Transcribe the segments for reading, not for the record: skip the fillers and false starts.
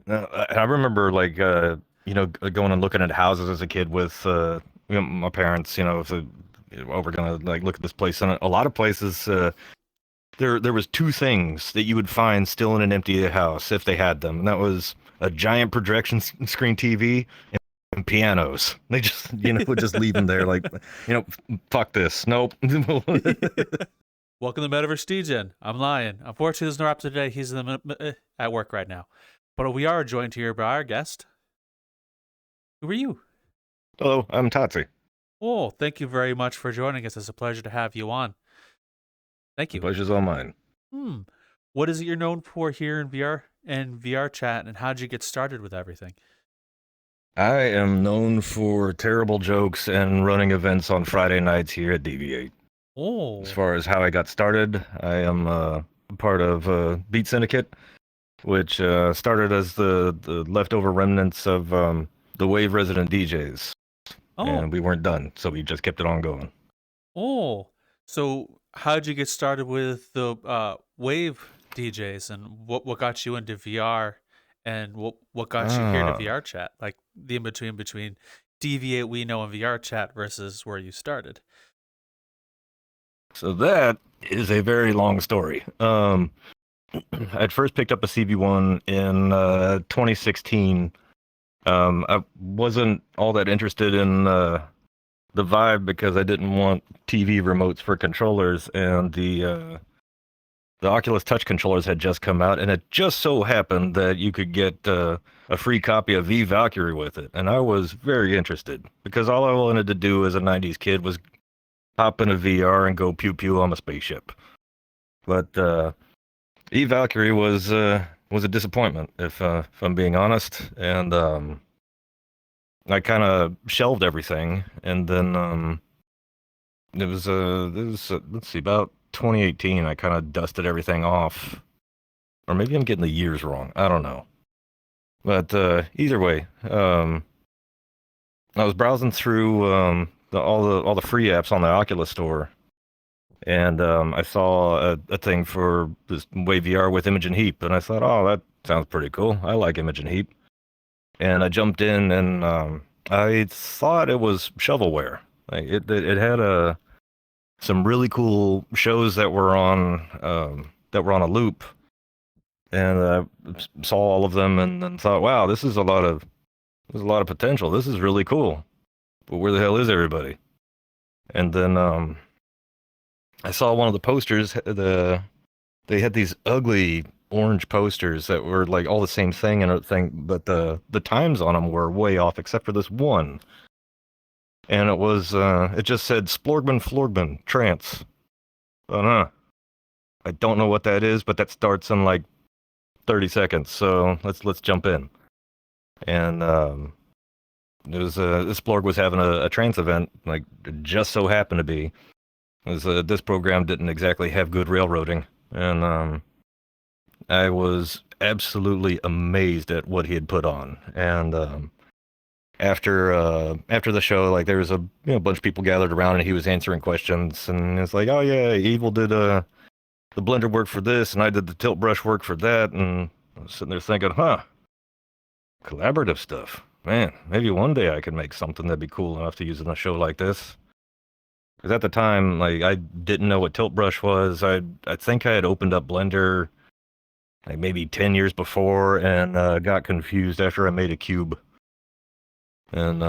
I remember going and looking at houses as a kid with my parents. If we're gonna like look at this place, and a lot of places there was two things that you would find still in an empty house if they had them, and that was a giant projection screen TV and pianos. They just would just leave them there like fuck this. Nope. Welcome to Metaverse Degen. I'm Lion. Unfortunately, there's no raptor today. He's at work right now. But we are joined here by our guest. Who are you? Hello, I'm TOTC. Oh, thank you very much for joining us. It's a pleasure to have you on. Thank you. The pleasure's all mine. What is it you're known for here in VR and VRchat, and how did you get started with everything? I am known for terrible jokes and running events on Friday nights here at Deviate. Oh. As far as how I got started, I am part of Beatsyndicate, which started as the leftover remnants of the Wave resident DJs. Oh. And we weren't done, so we just kept it on going. Oh. So how did you get started with the Wave DJs, and what got you into VR, and what got you here to VRchat? Like the in-between between Deviate we know and VRchat versus where you started. So that is a very long story. I'd first picked up a CB1 in 2016. I wasn't all that interested in the Vive because I didn't want TV remotes for controllers, and the Oculus Touch controllers had just come out, and it just so happened that you could get a free copy of Valkyrie with it, and I was very interested because all I wanted to do as a 90s kid was hop in a VR and go pew pew on a spaceship. But Valkyrie was a disappointment, if I'm being honest, and I kind of shelved everything, and then it was let's see, about 2018. I kind of dusted everything off, or maybe I'm getting the years wrong. I don't know, but either way, I was browsing through all the free apps on the Oculus store, and I saw a thing for this Wave VR with Image and Heap, and I thought, oh, that sounds pretty cool. I like Image and Heap, and I jumped in, and I thought it was shovelware. Like it had some really cool shows that were on a loop, and I saw all of them, and then thought, wow, there's a lot of potential. This is really cool. But where the hell is everybody? And then I saw one of the posters. They had these ugly orange posters that were like all the same thing and everything, but the times on them were way off, except for this one. And it just said Splorgman Florgman Trance. I don't know what that is, but that starts in like 30 seconds. So let's jump in. And it was Splorg was having a trance event, like it just so happened to be. This program didn't exactly have good railroading, and I was absolutely amazed at what he had put on. And after the show, like there was a bunch of people gathered around, and he was answering questions, and it's like, oh yeah, Evil did the blender work for this, and I did the tilt brush work for that, and I was sitting there thinking, collaborative stuff. Man, maybe one day I could make something that'd be cool enough to use in a show like this. Because at the time, like, I didn't know what tilt brush was. I think I had opened up Blender like maybe 10 years before, and got confused after I made a cube. And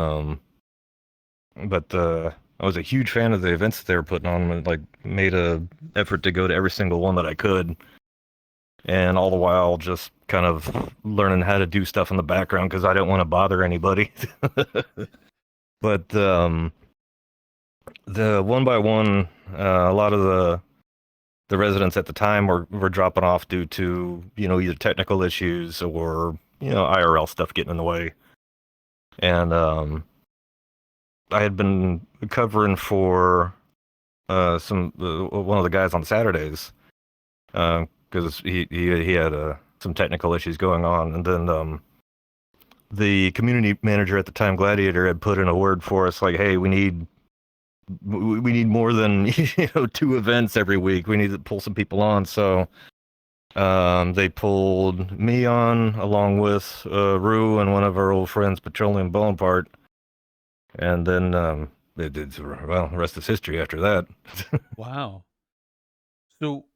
but I was a huge fan of the events that they were putting on, and like made a effort to go to every single one that I could. And all the while just kind of learning how to do stuff in the background because I didn't want to bother anybody. But the one by one, a lot of the residents at the time were dropping off due to either technical issues or IRL stuff getting in the way. And I had been covering for one of the guys on Saturdays. Because he had some technical issues going on, and then the community manager at the time, Gladiator, had put in a word for us, like, "Hey, we need more than 2 events every week. We need to pull some people on." So They pulled me on along with Rue and one of our old friends, Petroleum Bonaparte, and then it did well. The rest is history after that. Wow. So,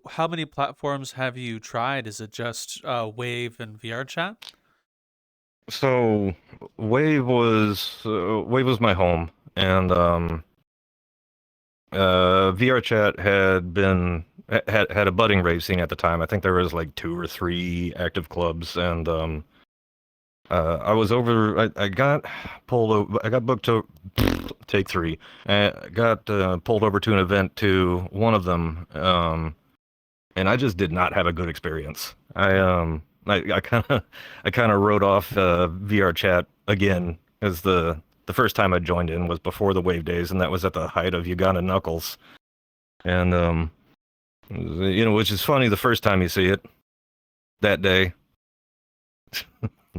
how many platforms have you tried? Is it just Wave and VRChat? So Wave was my home, and VRChat had a budding rave scene at the time. I think there was like 2 or 3 active clubs, and I was over. I got pulled over. I got booked to take 3. I got pulled over to an event to one of them, and I just did not have a good experience. I kind of wrote off VRChat again, as the first time I joined in was before the wave days, and that was at the height of Uganda Knuckles. And which is funny the first time you see it that day.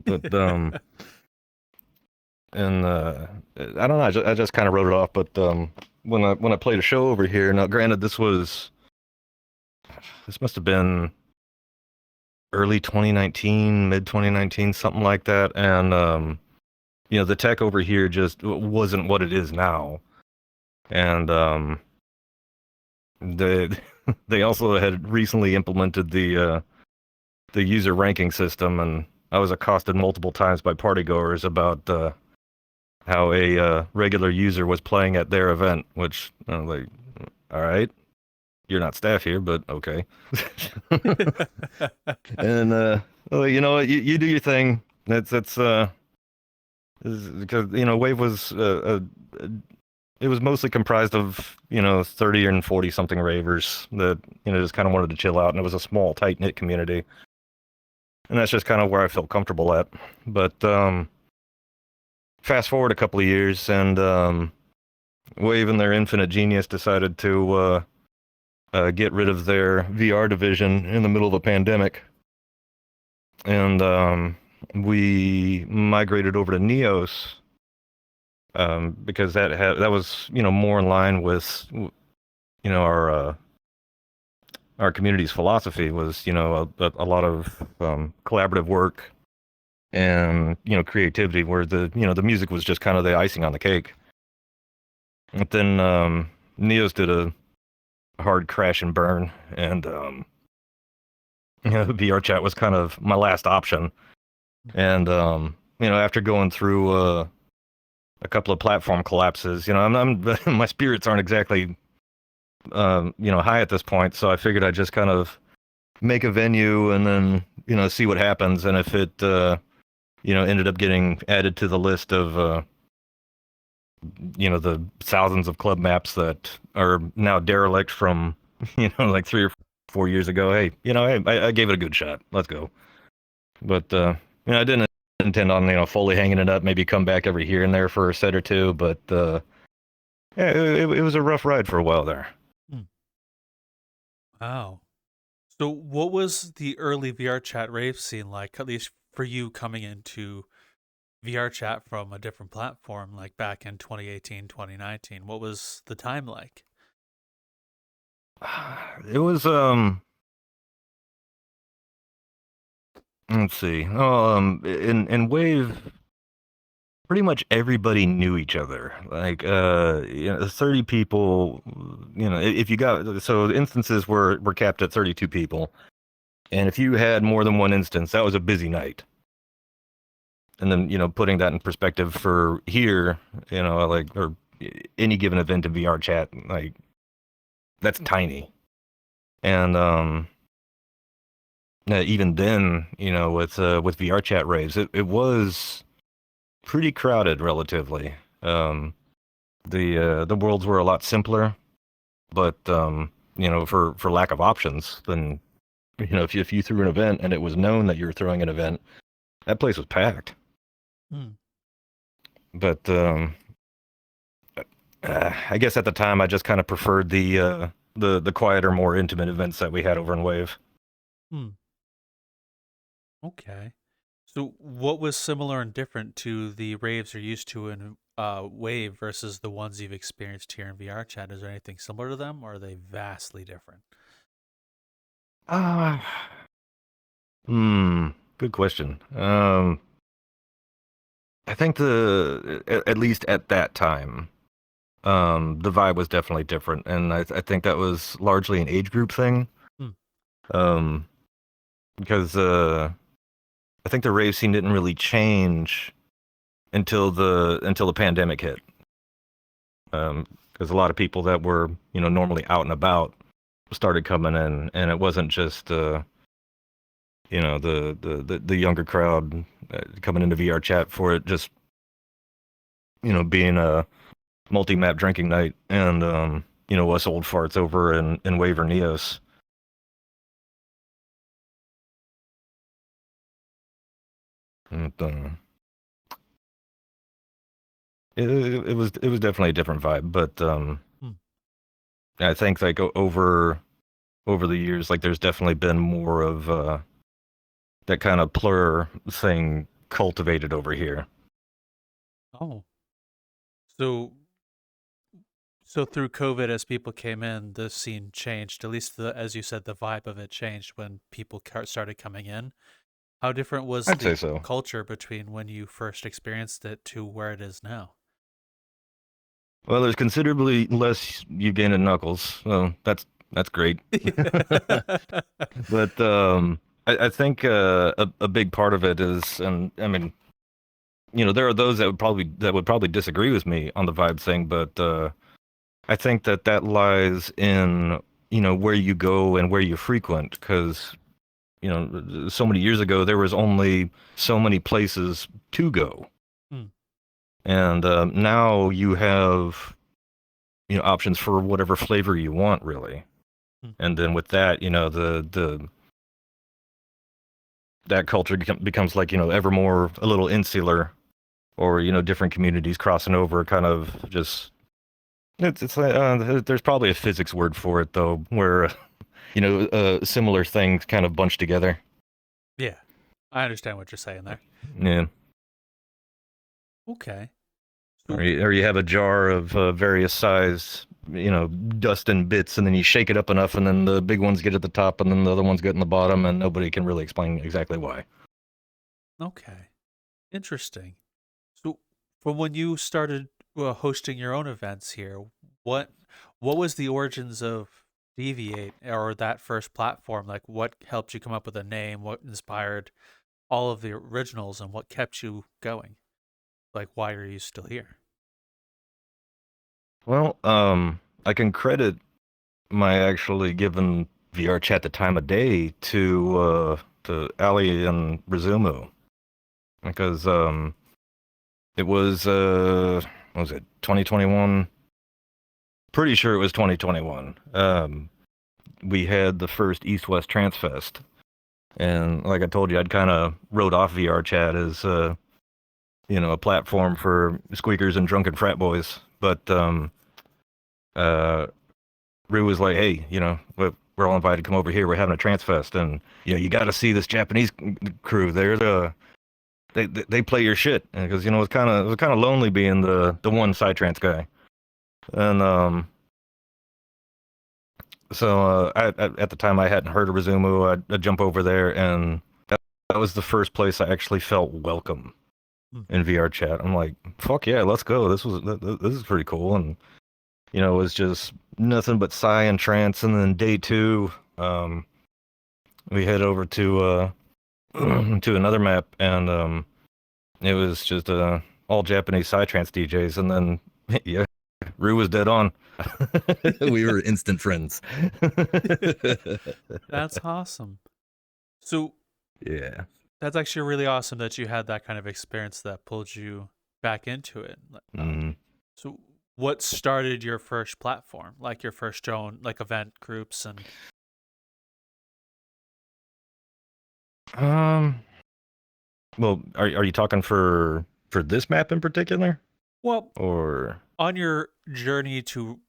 But and I don't know. I just kind of wrote it off. But when I played a show over here, now granted this must have been early 2019, mid 2019, something like that, and the tech over here just wasn't what it is now, and they they also had recently implemented the user ranking system, and I was accosted multiple times by partygoers about how a regular user was playing at their event, which I'm like, all right, you're not staff here, but okay. And well, you know what, you do your thing. That's because Wave was it was mostly comprised of 30 and 40 something ravers that just kind of wanted to chill out, and it was a small tight knit community, and that's just kind of where I felt comfortable at. But fast forward a couple of years, and Wave and their infinite genius decided to get rid of their VR division in the middle of a pandemic, and we migrated over to Neos, because that was more in line with our community's philosophy was a lot of collaborative work and creativity, where the music was just kind of the icing on the cake. But then Neos did a hard crash and burn, and VRChat was kind of my last option. And after going through a couple of platform collapses, I'm my spirits aren't exactly high at this point, so I figured I'd just kind of make a venue and then see what happens. And if it ended up getting added to the list of the thousands of club maps that are now derelict from like 3 or 4 years ago, hey, I gave it a good shot. Let's go. But I didn't intend on fully hanging it up, maybe come back every here and there for a set or two, but yeah, it was a rough ride for a while there. Wow. So, what was the early VRChat rave scene like, at least for you coming into VRChat from a different platform, like back in 2018, 2019? What was the time like? It was let's see. In Wave, pretty much everybody knew each other. Like 30 people, if you got, so the instances were capped at 32 people. And if you had more than one instance, that was a busy night. And then, putting that in perspective for here, like, or any given event in VRChat, like, that's tiny. And even then, with VRChat raves, it was pretty crowded relatively. The worlds were a lot simpler, but for lack of options, then if you threw an event and it was known that you were throwing an event, that place was packed. But I guess at the time I just kind of preferred the quieter, more intimate events that we had over in Wave. Okay. So, what was similar and different to the raves you're used to in Wave versus the ones you've experienced here in VRChat? Is there anything similar to them, or are they vastly different? Ah, good question. I think at least at that time, the vibe was definitely different, and I think that was largely an age group thing. Hmm. Because I think the rave scene didn't really change until the pandemic hit. Because a lot of people that were normally out and about started coming in, and it wasn't just the younger crowd coming into VRchat for it just being a multi-map drinking night and us old farts over in Wave or Neos. And, it was definitely a different vibe, but I think like over the years, like there's definitely been more of that kind of plur thing cultivated over here. Oh, so through COVID, as people came in, the scene changed. At least as you said, the vibe of it changed when people started coming in. How different was I'd say the so. culture between when you first experienced it to where it is now? Well, there's considerably less you gain in Knuckles, so that's great. But I think a big part of it is, and I mean, there are those that would probably disagree with me on the vibe thing, but I think that lies in where you go and where you frequent, because so many years ago there was only so many places to go, and now you have options for whatever flavor you want, really. And then with that, that culture becomes like ever more a little insular, or different communities crossing over, kind of just it's like there's probably a physics word for it though, where similar things kind of bunch together. Yeah, I understand what you're saying there. Yeah. Okay. Or you have a jar of various size, dust and bits, and then you shake it up enough, and then the big ones get at the top, and then the other ones get in the bottom, and nobody can really explain exactly why. Okay. Interesting. So, from when you started hosting your own events here, what was the origins of Deviate or that first platform? Like, what helped you come up with a name? What inspired all of the originals, and what kept you going? Like, why are you still here? Well, I can credit my actually giving VRchat the time of day to Ali and Rizumu, because it was what was it, 2021? Pretty sure it was 2021. We had the first East West Trans Fest, and like I told you, I'd kind of wrote off VRchat as a platform for squeakers and drunken frat boys, but Rue was like, hey, we're all invited to come over here. We're having a trans fest, and you got to see this Japanese crew. They play your shit, because it was kind of lonely being the one psytrance guy, and so at the time I hadn't heard of Rizumu. I'd jump over there, and that was the first place I actually felt welcome in VRchat. I'm like, fuck yeah, let's go. This is pretty cool, and it was just nothing but Psy and trance. And then day 2, we head over to to another map, and it was just all Japanese Psy trance DJs. And then yeah, Rue was dead on. We were instant friends. That's awesome. So yeah, that's actually really awesome that you had that kind of experience that pulled you back into it. So what started your first platform, like your first own like event groups? And well, are you talking for this map in particular? well, Or on your journey to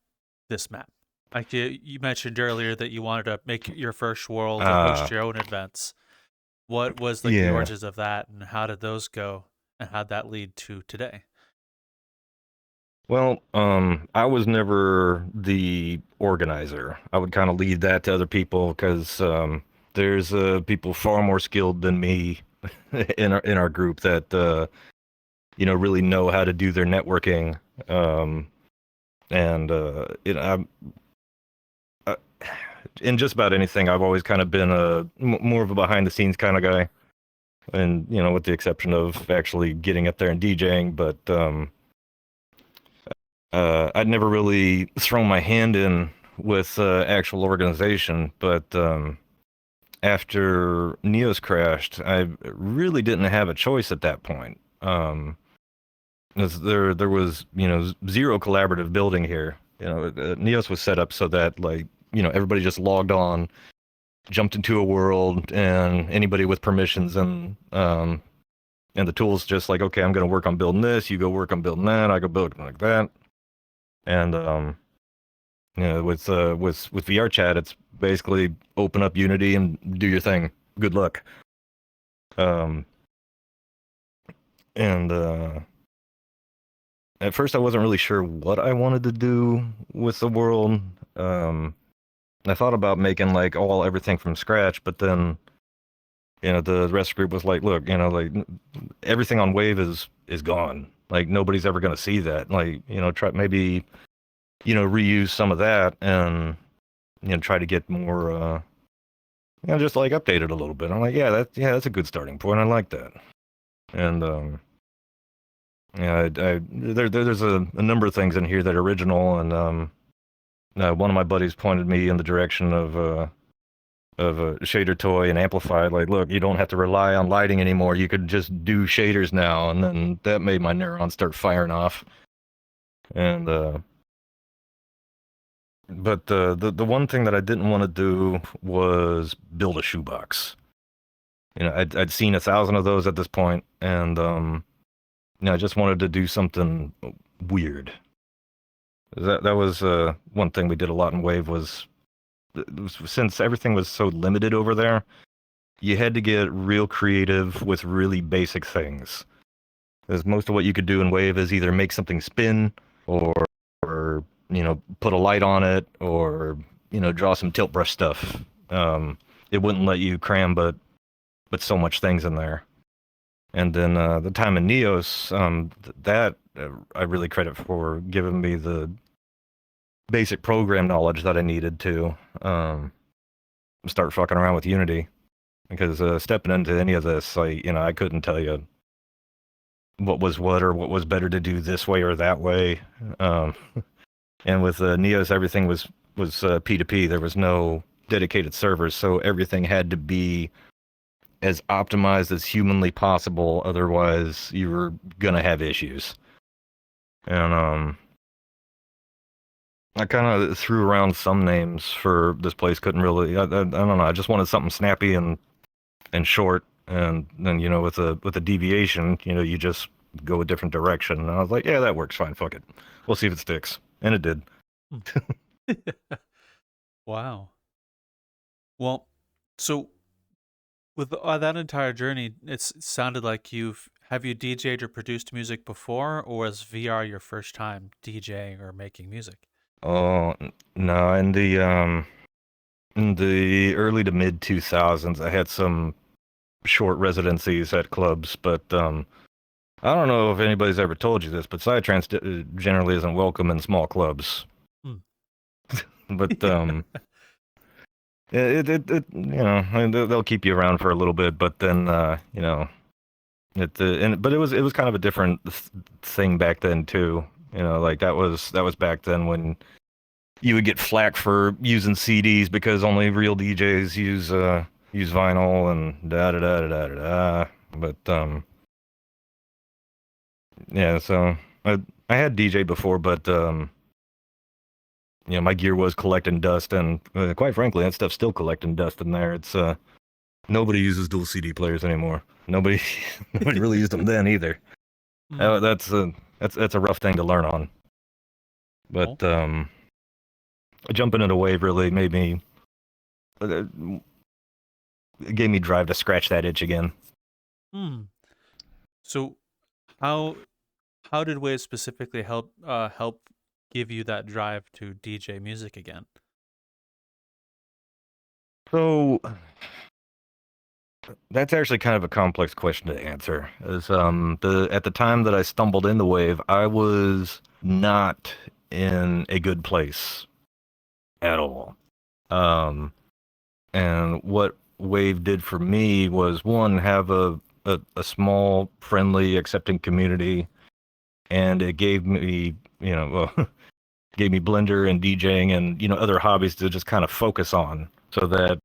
this map, like you mentioned earlier that you wanted to make your first world and host your own events. What was like the yeah. origins of that, and how did those go, and how'd that lead to today? Well, I was never the organizer. I would kind of leave that to other people, because there's people far more skilled than me in our group that really know how to do their networking. And in just about anything, I've always kind of been more of a behind the scenes kind of guy, and with the exception of actually getting up there and DJing. But I'd never really thrown my hand in with actual organization. But after Neos crashed, I really didn't have a choice at that point. There was zero collaborative building here. Neos was set up so that everybody just logged on, jumped into a world, and anybody with permissions and the tools just like, okay, I'm going to work on building this, you go work on building that, I go build like that. And with VRChat, it's basically open up Unity and do your thing. Good luck. At first I wasn't really sure what I wanted to do with the world. I thought about making everything from scratch, but then the rest of the group was like, look, everything on Wave is gone. Nobody's ever going to see that. Try maybe reuse some of that and try to get more just update it a little bit. I'm like, that's a good starting point. I like that. And there's a number of things in here that are original, and one of my buddies pointed me in the direction of a shader toy and amplified. Look, you don't have to rely on lighting anymore. You could just do shaders now, and then that made my neurons start firing off. And but the one thing that I didn't want to do was build a shoebox. I'd seen 1,000 of those at this point, and I just wanted to do something weird. That was one thing we did a lot in Wave was since everything was so limited over there, you had to get real creative with really basic things. Because most of what you could do in Wave is either make something spin or put a light on it, or draw some tilt brush stuff. It wouldn't let you cram but so much things in there. And then the time in Neos, that I really credit for giving me the basic program knowledge that I needed to start fucking around with Unity. Because stepping into any of this, I couldn't tell you what was what or what was better to do this way or that way. And with Neos, everything was P2P. There was no dedicated servers, so everything had to be as optimized as humanly possible. Otherwise, you were gonna have issues. And I kind of threw around some names for this place. Couldn't really. I don't know. I just wanted something snappy and short. And then with a deviation, you just go a different direction. And I was like, yeah, that works fine. Fuck it. We'll see if it sticks. And it did. Wow. Well, so with that entire journey, it sounded like have you DJ'd or produced music before, or was VR your first time DJing or making music? Oh no! In the early to mid 2000s, I had some short residencies at clubs, but I don't know if anybody's ever told you this, but psytrance generally isn't welcome in small clubs. But they'll keep you around for a little bit, but then but it was kind of a different thing back then too. That was back then when you would get flack for using CDs because only real DJs use vinyl and da da da da da da. But so I had DJ before, but my gear was collecting dust, and quite frankly, that stuff's still collecting dust in there. It's nobody uses dual CD players anymore. Nobody really used them then either. That's a rough thing to learn on. But jumping into Wave really made me it gave me drive to scratch that itch again. So how did Wave specifically help give you that drive to DJ music again? So That's actually kind of a complex question to answer. As at the time that I stumbled in the wave, I was not in a good place at all. And what Wave did for me was, one, have a small, friendly, accepting community, and it gave me, gave me Blender and DJing and, other hobbies to just kind of focus on, so that,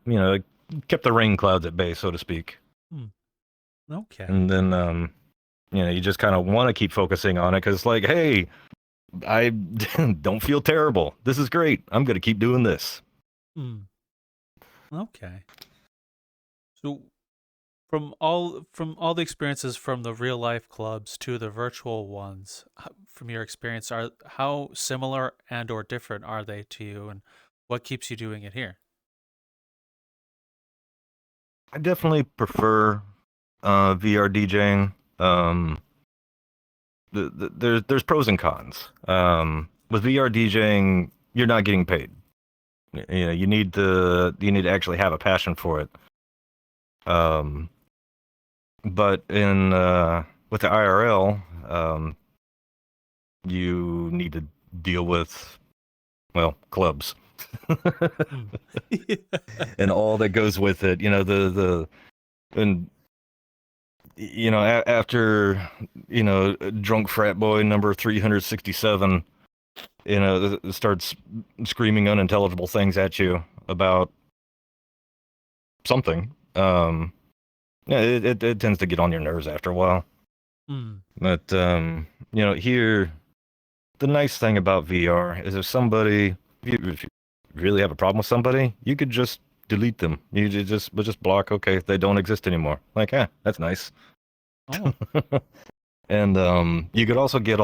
it kept the rain clouds at bay, so to speak. Okay. And then, you just kind of want to keep focusing on it because it's like, hey, I don't feel terrible. This is great. I'm going to keep doing this. Okay. So from all the experiences from the real life clubs to the virtual ones, from your experience, how similar and or different are they to you, and what keeps you doing it here? I definitely prefer VR DJing. There's pros and cons. With VR DJing, you're not getting paid. You need to actually have a passion for it. But in with the IRL, you need to deal with, well, clubs. And all that goes with it. After drunk frat boy number 367 starts screaming unintelligible things at you about something, it tends to get on your nerves after a while. But here, the nice thing about VR is, if you really have a problem with somebody, you could just delete them. You just block. Okay, they don't exist anymore. Like, that's nice. Oh. And you could also get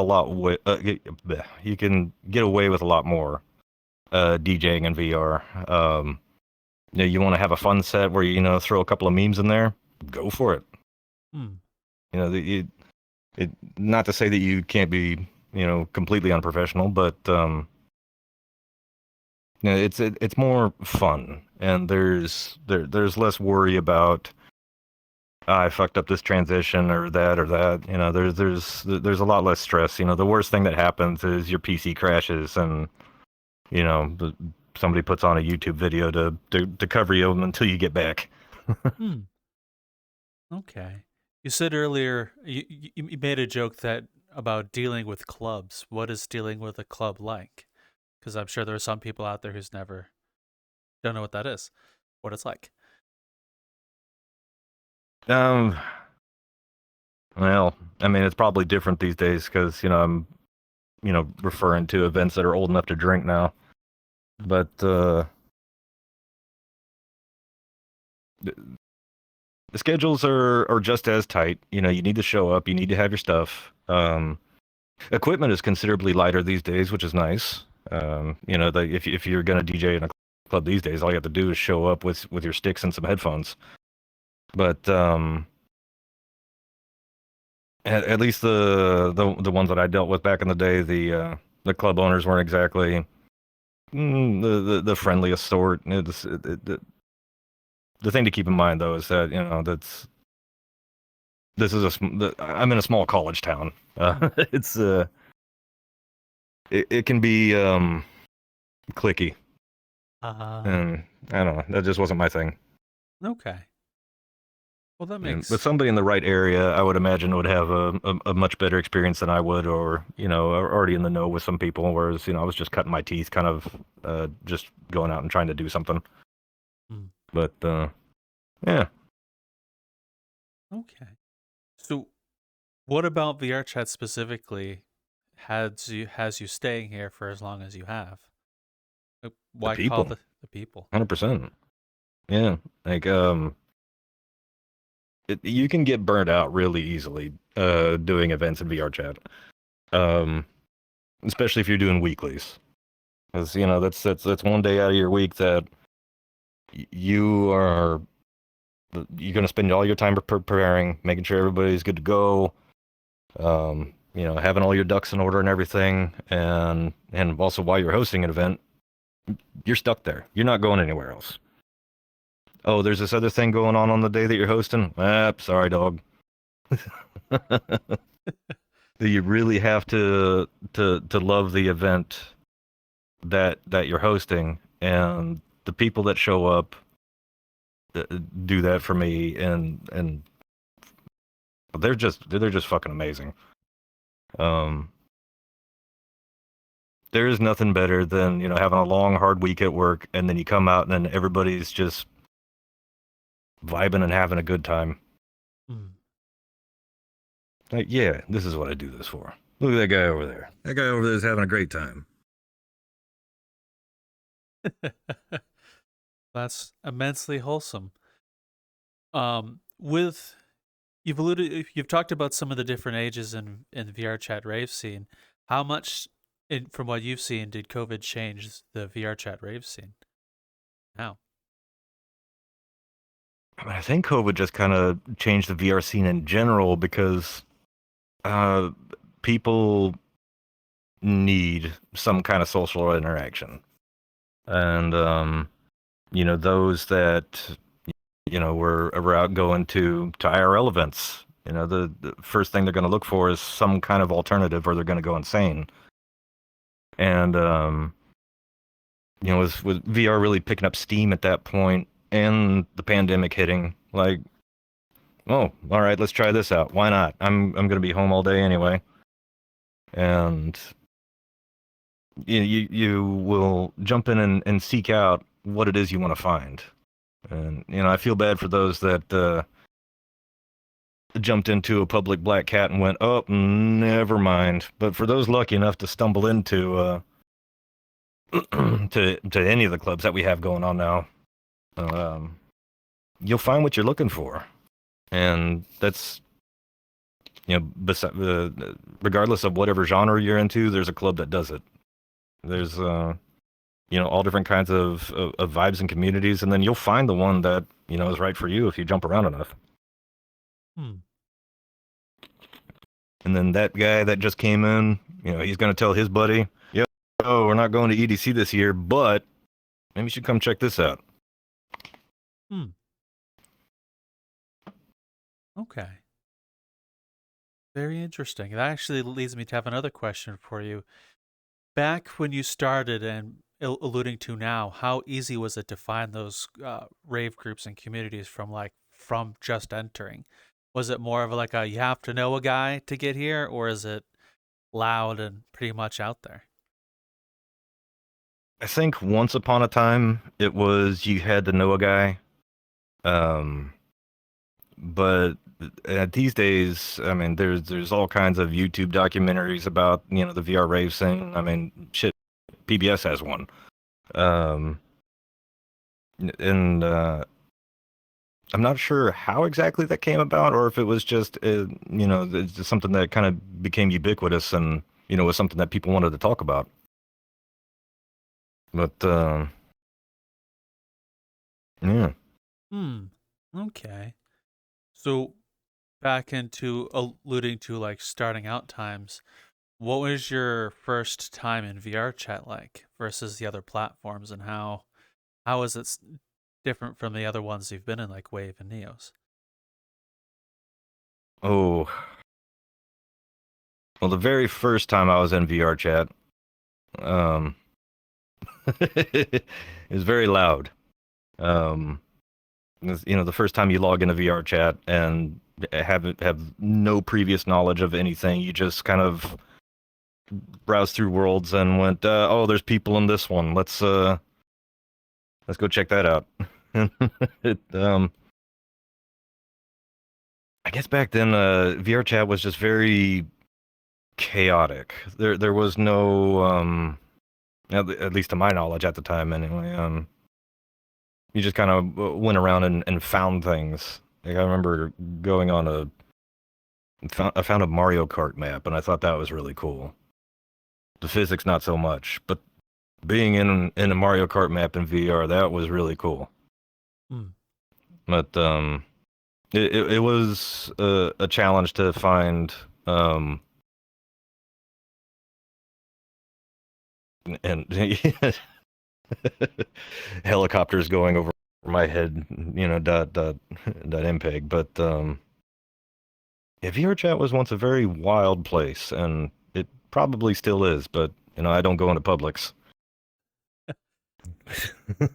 you can get away with a lot more DJing in VR. You want to have a fun set where you throw a couple of memes in there, go for it. Not to say that you can't be completely unprofessional, but it's more fun, and there's less worry about, I fucked up this transition or that. There's a lot less stress. The worst thing that happens is your PC crashes, and somebody puts on a YouTube video to cover you until you get back. Okay. You said earlier you made a joke about dealing with clubs. What is dealing with a club like? Because I'm sure there are some people out there who's don't know what that is, what it's like. Well, I mean, it's probably different these days because I'm referring to events that are old enough to drink now. But the schedules are just as tight. You need to show up. You need to have your stuff. Equipment is considerably lighter these days, which is nice. If you're gonna DJ in a club these days, all you have to do is show up with your sticks and some headphones. But at least the ones that I dealt with back in the day, the club owners weren't exactly the friendliest sort. The thing to keep in mind, though, is that I'm in a small college town. It's it can be cliquey, and I don't know. That just wasn't my thing. Okay. Well, that makes. But somebody in the right area, I would imagine, would have a much better experience than I would, or already in the know with some people. Whereas I was just cutting my teeth, kind of just going out and trying to do something. But yeah. Okay. So, what about VRChat specifically has you staying here for as long as you have? Why call the people? 100%. Yeah, like you can get burnt out really easily doing events in VRChat, especially if you're doing weeklies, because that's one day out of your week that you're going to spend all your time preparing, making sure everybody's good to go, having all your ducks in order and everything, and also while you're hosting an event, you're stuck there. You're not going anywhere else. oh, there's this other thing going on the day that you're hosting. Sorry, dog. You really have to love the event that you're hosting, and the people that show up do that for me, and they're just fucking amazing. There is nothing better than, you know, having a long hard week at work, and then you come out and then everybody's just vibing and having a good time. Like, yeah, this is what I do this for. Look at that guy over there. That guy over there is having a great time. That's immensely wholesome. You've talked about some of the different ages in the VRChat rave scene. How much, from what you've seen, did COVID change the VRChat rave scene? How? I mean, I think COVID just kind of changed the VR scene in general, because people need some kind of social interaction. And, you know, those that, you know, were out going to IRL events, you know, the first thing they're going to look for is some kind of alternative, or they're going to go insane. And, you know, with VR really picking up steam at that point, and the pandemic hitting, like, oh, all right, let's try this out. Why not? I'm going to be home all day anyway. And you will jump in and seek out what it is you want to find. And, you know, I feel bad for those that jumped into a public black cat and went, oh, never mind. But for those lucky enough to stumble into to any of the clubs that we have going on now, you'll find what you're looking for. And that's, you know, regardless of whatever genre you're into, there's a club that does it. There's, you know, all different kinds of vibes and communities, and then you'll find the one that, you know, is right for you if you jump around enough. And then that guy that just came in, you know, he's going to tell his buddy, yo, we're not going to EDC this year, but maybe you should come check this out. Okay. Very interesting. That actually leads me to have another question for you. Back when you started, and alluding to now, how easy was it to find those rave groups and communities from just entering? Was it more of like you have to know a guy to get here, or is it loud and pretty much out there? I think once upon a time it was you had to know a guy. But these days, I mean, there's all kinds of YouTube documentaries about, you know, the VR rave scene. I mean, shit, PBS has one. And I'm not sure how exactly that came about, or if it was just, you know, it's just something that kind of became ubiquitous and, you know, was something that people wanted to talk about. But, yeah. Okay. So back into alluding to like starting out times, what was your first time in VRChat like versus the other platforms, and how is it different from the other ones you've been in, like Wave and Neos? Oh, well, the very first time I was in VRChat, it was very loud. You know, the first time you log into VRChat and have no previous knowledge of anything, you just kind of browse through worlds and went, oh, there's people in this one. Let's go check that out. I guess back then, VRChat was just very chaotic. There was no, at least to my knowledge at the time anyway, you just kind of went around and found things. Like, I remember going on I found a Mario Kart map, and I thought that was really cool. The physics, not so much, but being in a Mario Kart map in VR, that was really cool. But it was a challenge to find, and helicopters going over my head, dot mpeg. But VRChat was once a very wild place, and it probably still is. But I don't go into Publix.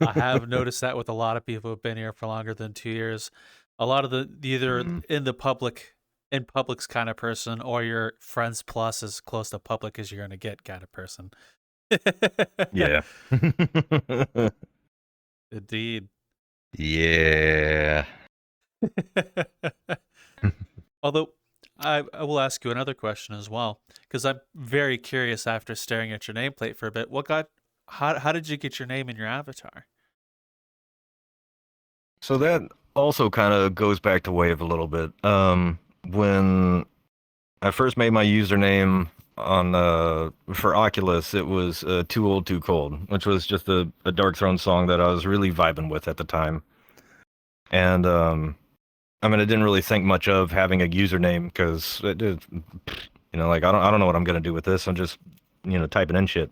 I have noticed that with a lot of people who've been here for longer than 2 years. A lot of the either in public's kind of person, or your friends plus as close to public as you're gonna get kind of person. Yeah. Indeed. Yeah. Although I will ask you another question as well, because I'm very curious after staring at your nameplate for a bit. How did you get your name in your avatar? So that also kind of goes back to Wave a little bit. When I first made my username on for Oculus, it was Too Old Too Cold, which was just a Dark Throne song that I was really vibing with at the time. And I didn't really think much of having a username because I don't know what I'm gonna do with this. I'm just typing in shit.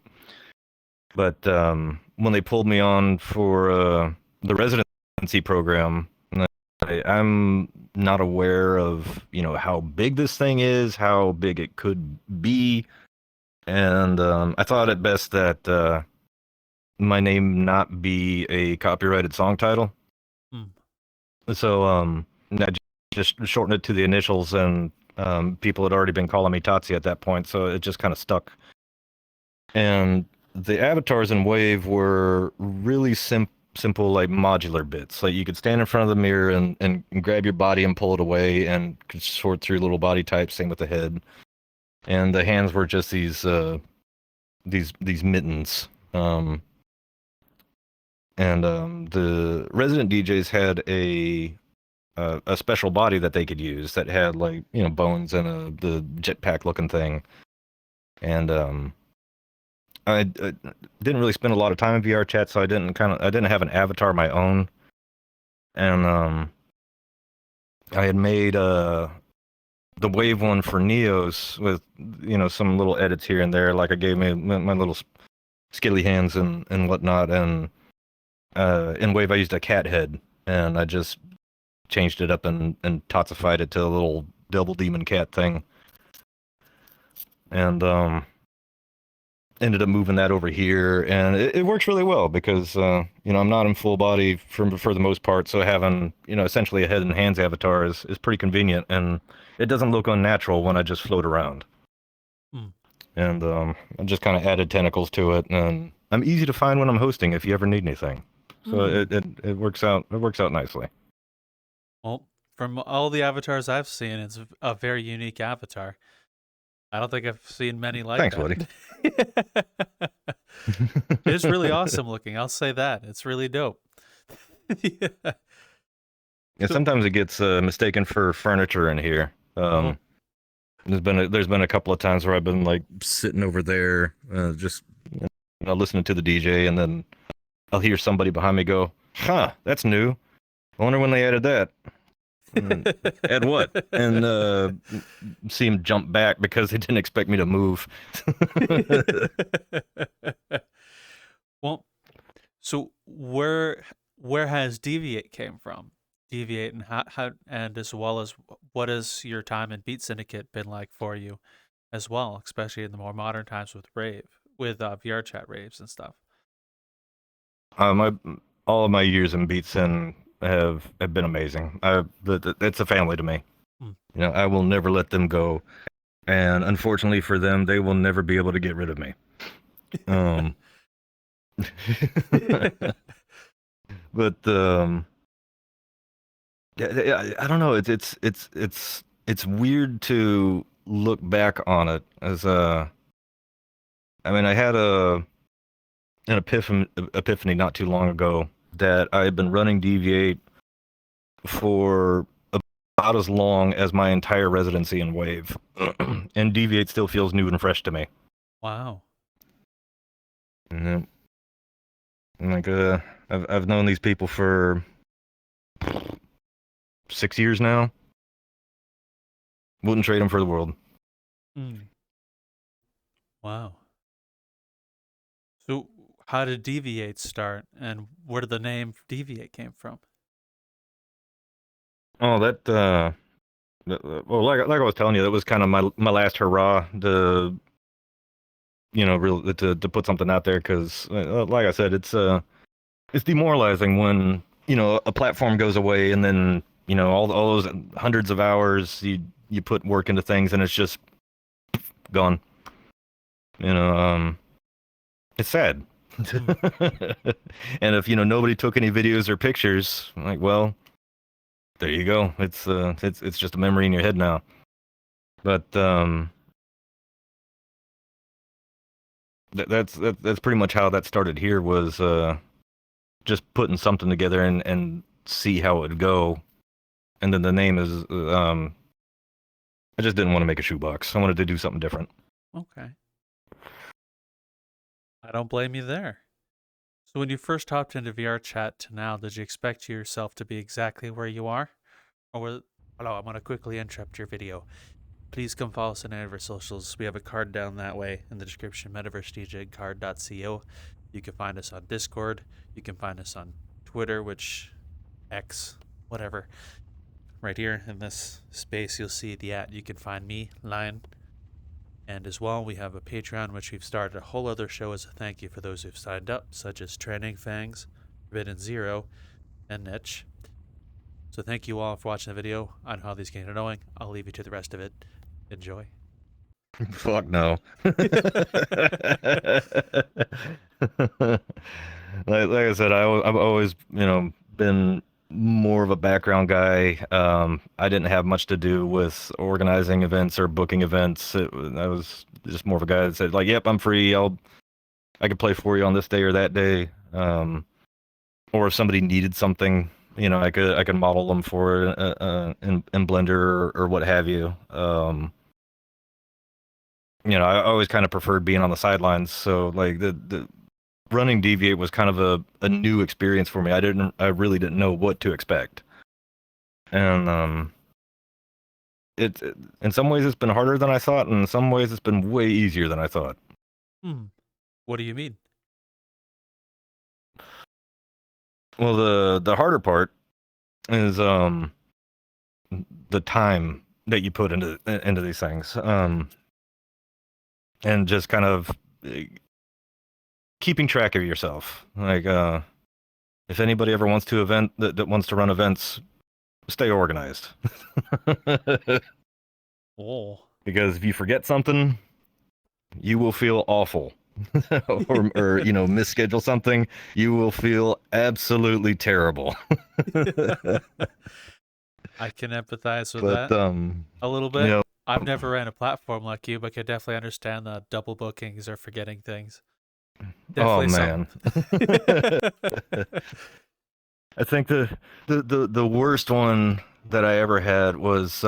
But when they pulled me on for the residency program, I'm not aware of how big this thing is, how big it could be, and I thought it best that my name not be a copyrighted song title. So I just shortened it to the initials, and people had already been calling me TOTC at that point, so it just kind of stuck. And the avatars in Wave were really simple, like modular bits. Like you could stand in front of the mirror and grab your body and pull it away, and could sort through little body types. Same with the head, and the hands were just these mittens. The resident DJs had a special body that they could use that had like bones and the jetpack looking thing, and I didn't really spend a lot of time in VRChat, so I didn't have an avatar of my own, and I had made the Wave one for Neos with some little edits here and there, like I gave me my little skilly hands and whatnot, and in Wave I used a cat head, and I just changed it up and totsified it to a little double demon cat thing, and ended up moving that over here, and it works really well because I'm not in full body for the most part, so having essentially a head and hands avatar is pretty convenient, and it doesn't look unnatural when I just float around. And I just kind of added tentacles to it, and I'm easy to find when I'm hosting if you ever need anything, so it works out nicely. Well, from all the avatars I've seen, it's a very unique avatar. I don't think I've seen many like Thanks, that. buddy. It's really awesome looking. I'll say that. It's really dope. Yeah, sometimes it gets mistaken for furniture in here. There's been a couple of times where I've been like sitting over there, just listening to the DJ, and then I'll hear somebody behind me go, "Huh, that's new. I wonder when they added that." Add what? And see him jump back because they didn't expect me to move. Well, so where has Deviate came from? Deviate, and how and as well as what has your time in Beat Syndicate been like for you as well, especially in the more modern times with VRChat raves and stuff? All of my years in Beatsin have been amazing. It's a family to me. I will never let them go, and unfortunately for them, they will never be able to get rid of me. But I don't know. It's weird to look back on it as I had an epiphany not too long ago that I had been running Deviate for about as long as my entire residency in Wave, and Deviate still feels new and fresh to me. Wow. Like I've known these people for 6 years now. Wouldn't trade them for the world. Wow. So how did Deviate start, and where did the name Deviate came from? Oh, well, like I was telling you, that was kind of my last hurrah to to put something out there, because like I said, it's demoralizing when a platform goes away, and then all those hundreds of hours you put work into things, and it's just gone. It's sad. And if nobody took any videos or pictures, like, well, there you go. It's just a memory in your head now. But that's pretty much how that started here, was just putting something together and see how it would go. And then the name is I just didn't want to make a shoebox. I wanted to do something different. Okay. I don't blame you there. So when you first hopped into VRChat to now, did you expect yourself to be exactly where you are? Hello, I'm going to quickly interrupt your video. Please come follow us on any of our socials. We have a card down that way in the description, Metaversedegen card.co. You can find us on Discord. You can find us on Twitter, which X, whatever. Right here in this space, you'll see the @ you can find me, Lion. And as well, we have a Patreon, which we've started a whole other show as a thank you for those who've signed up, such as Training Fangs, Forbidden Zero, and Niche. So thank you all for watching the video on how these games are going. I'll leave you to the rest of it. Enjoy. Fuck no. Like I said, I've always been more of a background guy. I didn't have much to do with organizing events or booking events. I was just more of a guy that said, like, yep, I'm free. I could play for you on this day or that day. Or if somebody needed something, I could model them for it in Blender or what have you. I always kind of preferred being on the sidelines. So like the running Deviate was kind of a new experience for me. I really didn't know what to expect. And it in some ways it's been harder than I thought, and in some ways it's been way easier than I thought. What do you mean? Well, the harder part is the time that you put into these things. And just kind of keeping track of yourself. Like, if anybody ever wants to that wants to run events, stay organized. Oh. Because if you forget something, you will feel awful. or misschedule something, you will feel absolutely terrible. I can empathize with that a little bit. I've never ran a platform like you, but can definitely understand the double bookings or forgetting things. Definitely man. I think the worst one that I ever had was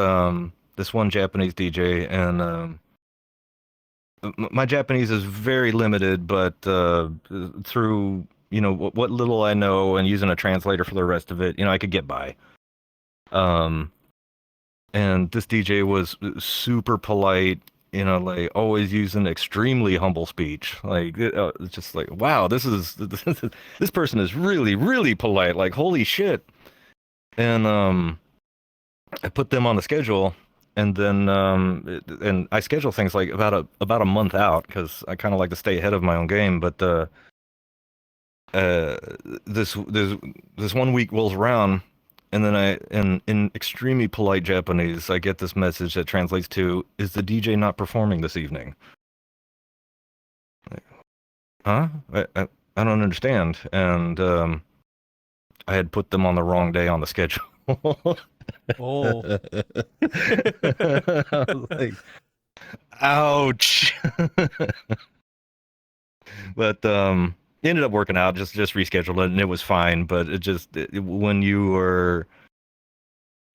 this one Japanese DJ, and my Japanese is very limited, but through what little I know and using a translator for the rest of it, I could get by. And this DJ was super polite, like always using extremely humble speech. Like it's just like, wow, this person is really, really polite. Like, holy shit. And I put them on the schedule, and then and I schedule things like about a month out, because I kind of like to stay ahead of my own game. But this 1 week rolls around, and then in extremely polite Japanese, I get this message that translates to, "Is the DJ not performing this evening?" Like, huh? I don't understand. And I had put them on the wrong day on the schedule. Oh. I was like, ouch. But it ended up working out. Just rescheduled it, and it was fine. But when you were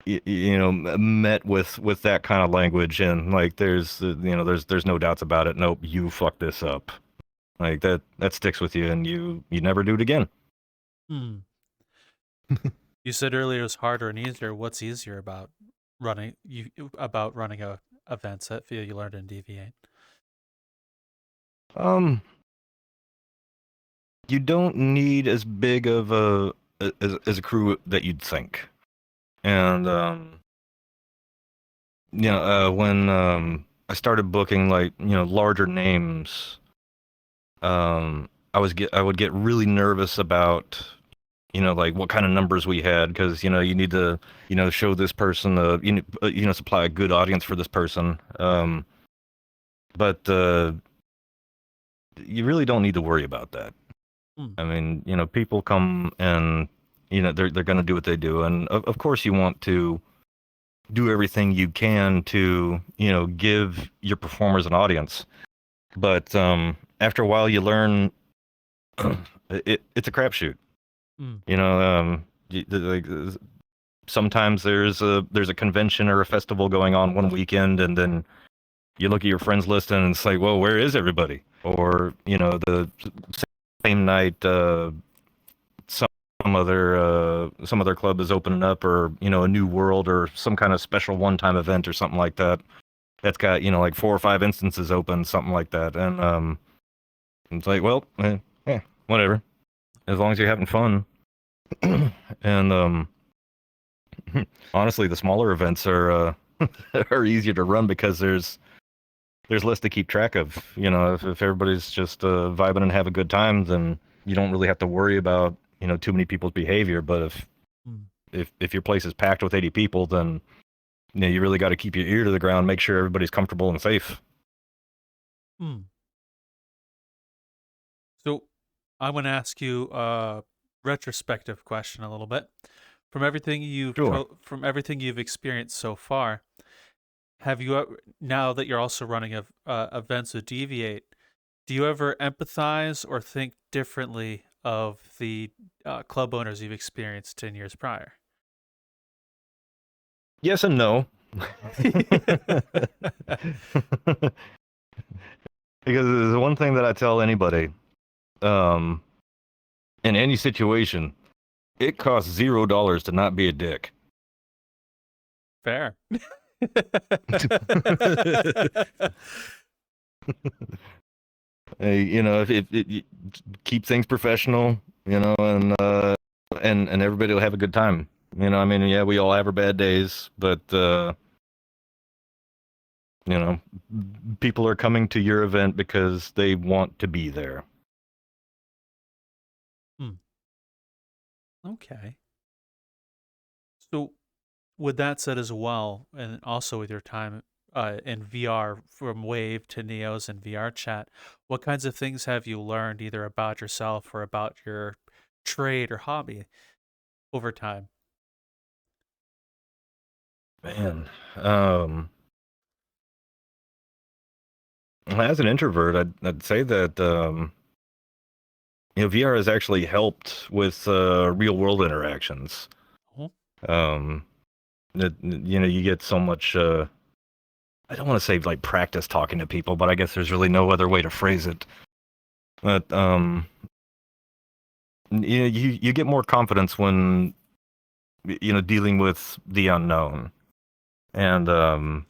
met with that kind of language, and like there's no doubts about it. Nope, you fucked this up. Like that sticks with you, and you never do it again. You said earlier it was harder and easier. What's easier about running a events that you learned in Deviate? you don't need as big of as a crew that you'd think. And when I started booking like larger names, I would get really nervous about like what kind of numbers we had, because you need to show this person supply a good audience for this person. But you really don't need to worry about that. I mean, people come and they're going to do what they do, and of course you want to do everything you can to give your performers an audience. But after a while, you learn it's a crapshoot. Like sometimes there's a convention or a festival going on one weekend, and then you look at your friends list and it's like, well, where is everybody? Or the same night some other club is opening up, or a new world, or some kind of special one-time event or something like that that's got like 4 or 5 instances open, something like that. And it's like, well, whatever, as long as you're having fun. And honestly, the smaller events are are easier to run because there's less to keep track of. If everybody's just vibing and have a good time, then you don't really have to worry about too many people's behavior. But if your place is packed with 80 people, then you really got to keep your ear to the ground, make sure everybody's comfortable and safe. So I want to ask you a retrospective question a little bit. From everything you've experienced so far, have you now that you're also running events with Deviate, do you ever empathize or think differently of the club owners you've experienced 10 years prior? Yes and no. Because there's one thing that I tell anybody, in any situation, it costs $0 to not be a dick. Fair. If keep things professional, and everybody will have a good time. I mean, yeah, we all have our bad days, but people are coming to your event because they want to be there. Okay. So with that said as well, and also with your time in VR, from Wave to Neos and VRchat, what kinds of things have you learned either about yourself or about your trade or hobby over time? Man, as an introvert, I'd say that VR has actually helped with real world interactions. You get so much. I don't want to say like practice talking to people, but I guess there's really no other way to phrase it. But you get more confidence when dealing with the unknown, and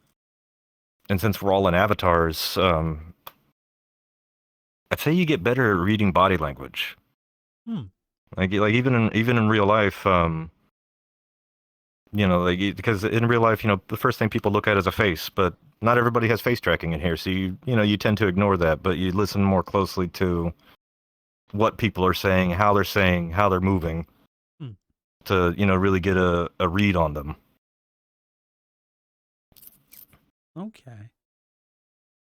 since we're all in avatars, I'd say you get better at reading body language. Like even in real life, because in real life, the first thing people look at is a face, but not everybody has face tracking in here, so you tend to ignore that, but you listen more closely to what people are saying, how they're moving, to really get a read on them. Okay.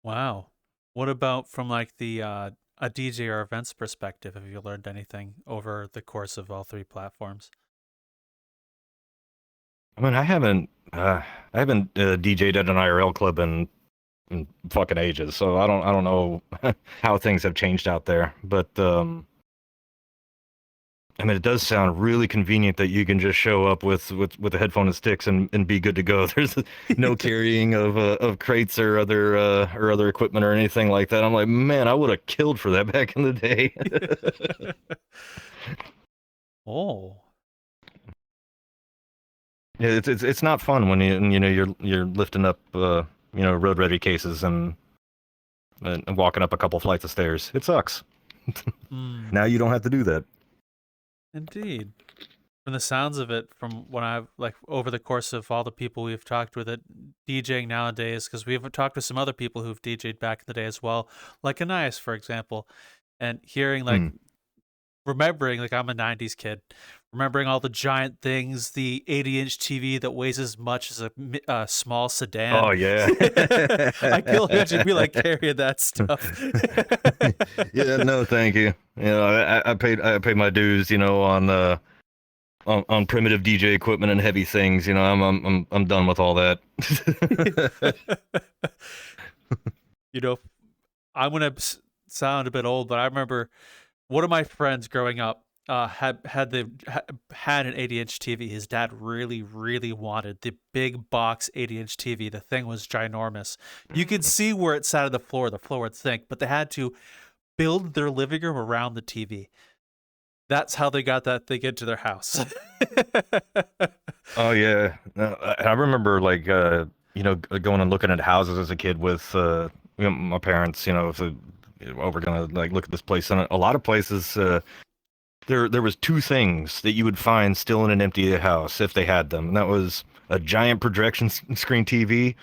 Wow. What about from like the a DJ or events perspective? Have you learned anything over the course of all 3 platforms? I mean, I haven't DJ'd at an IRL club in fucking ages, so I don't know how things have changed out there. But I mean, it does sound really convenient that you can just show up with a headphone and sticks and be good to go. There's no carrying of crates or other equipment or anything like that. I'm like, man, I would have killed for that back in the day. Oh. Yeah, it's not fun when you're lifting up road ready cases and walking up a couple flights of stairs. It sucks. Now you don't have to do that. Indeed. From the sounds of it, from when I've like over the course of all the people we've talked with at DJing nowadays, because we've talked with some other people who've DJed back in the day as well, like Anais, for example, and hearing like remembering, like I'm a 90s kid, remembering all the giant things, the 80-inch TV that weighs as much as a small sedan. Oh yeah. I can only imagine be like carrying that stuff. Yeah, no, thank you. You know, I paid my dues, you know, on primitive DJ equipment and heavy things. You know, I'm done with all that. You know, I'm gonna sound a bit old, but I remember one of my friends growing up had an 80-inch TV. His dad really wanted the big box 80-inch TV. The thing was ginormous. You could see where it sat on the floor. The floor would sink, but they had to build their living room around the TV. That's how they got that thing into their house. Oh yeah, I remember like you know, going and looking at houses as a kid with you know, my parents. You know, if we're gonna like look at this place, and a lot of places there was two things that you would find still in an empty house if they had them, and that was a giant projection screen TV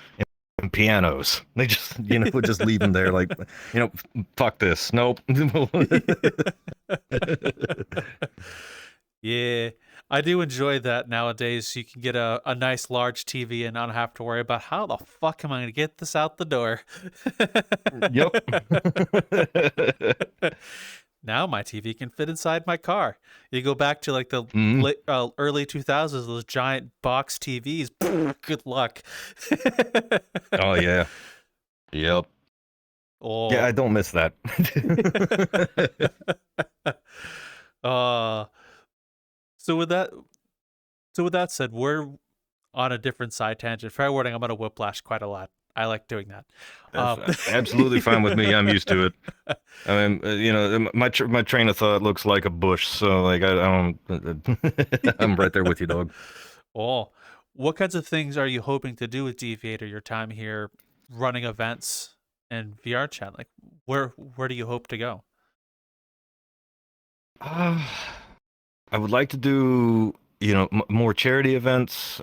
and pianos. They just, you know, would just leave them there, like, you know, fuck this, nope. Yeah, I do enjoy that nowadays. You can get a nice large TV and not have to worry about how the fuck am I going to get this out the door. Yep. Now my TV can fit inside my car. You go back to like the early 2000s, those giant box TVs. Good luck. Oh yeah. Yep. Oh. Yeah, I don't miss that. So with that said, we're on a different side tangent. Fair warning, I'm gonna whiplash quite a lot. I like doing that. That's absolutely fine with me. I'm used to it. I mean, you know, my train of thought looks like a bush, so like I don't. I'm right there with you, dog. Oh, what kinds of things are you hoping to do with Deviate or your time here running events and VRChat? Like, where do you hope to go? I would like to do, you know, more charity events.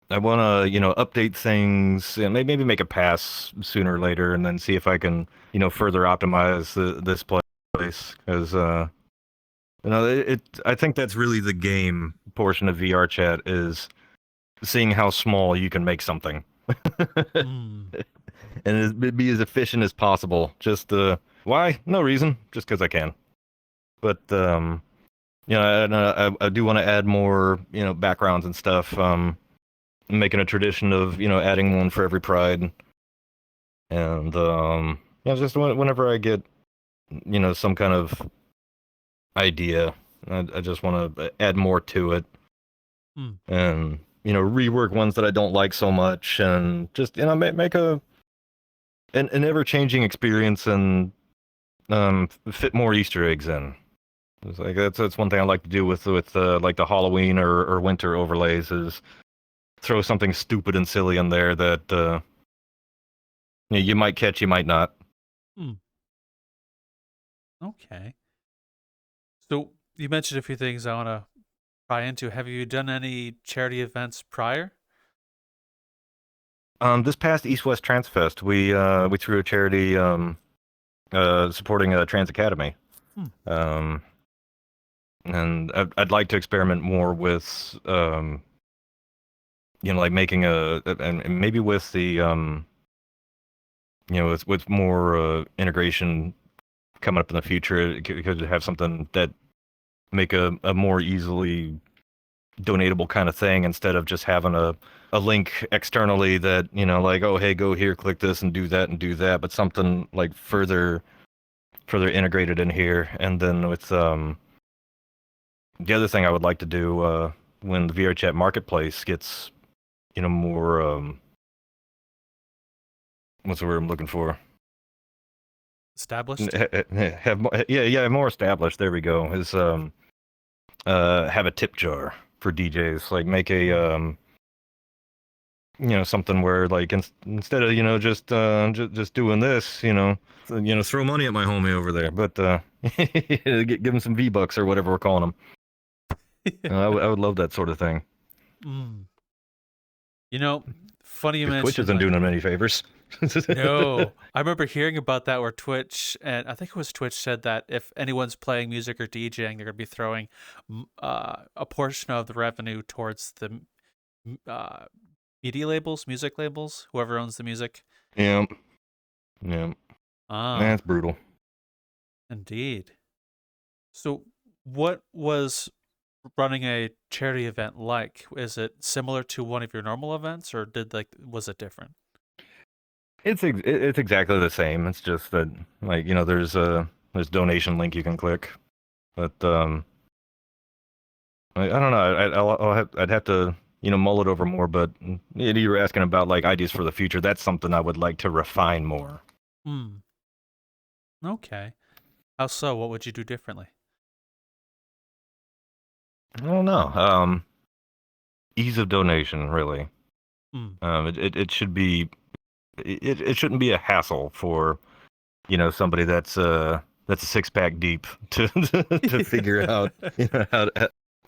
I want to, you know, update things and maybe make a pass sooner or later, and then see if I can, you know, further optimize this place. Because, you know, I think that's really the game portion of VRChat, is seeing how small you can make something, and be as efficient as possible. Just why? No reason. Just because I can. But you know, I do want to add more, you know, backgrounds and stuff. Making a tradition of, you know, adding one for every pride, and yeah, just whenever I get, you know, some kind of idea, I just want to add more to it, and, you know, rework ones that I don't like so much, and just, you know, make an ever-changing experience, and fit more Easter eggs in. It's like that's one thing I like to do with like the Halloween or winter overlays, is throw something stupid and silly in there that you know, you might catch, you might not. Okay. So you mentioned a few things I want to pry into. Have you done any charity events prior? This past East West Trans Fest, we threw a charity supporting a trans academy. And I'd like to experiment more with you know, like making and maybe with the you know, with more integration coming up in the future, it could have something that make a more easily donatable kind of thing, instead of just having a link externally that, you know, like, oh hey, go here, click this and do that, but something like further integrated in here. And then with the other thing I would like to do when the VRChat marketplace gets, you know, more what's the word I'm looking for? Established? Have more established. There we go. Is have a tip jar for DJs. Like make a something where like instead of just doing this, throw money at my homie over there, but give him some V-bucks or whatever we're calling them. I would love that sort of thing. Mm. Funny you Because Twitch mentioned isn't like, doing them any favors. no, I remember hearing about that where Twitch, and I think it was Twitch, said that if anyone's playing music or DJing, they're going to be throwing a portion of the revenue towards the uh, media labels, music labels, whoever owns the music. Yeah, yeah, Ah, that's brutal. indeed. So, what was running a charity event like? Is it similar to one of your normal events, or was it different? It's exactly the same. It's just that like there's donation link you can click, but I don't know. I'd have to mull it over more. But you were asking about like ideas for the future. That's something I would like to refine more. Hmm. Okay. How so? What would you do differently? I don't know. Ease of donation, really. Hmm. It should be. It shouldn't be a hassle for somebody that's a 6-pack deep to to figure out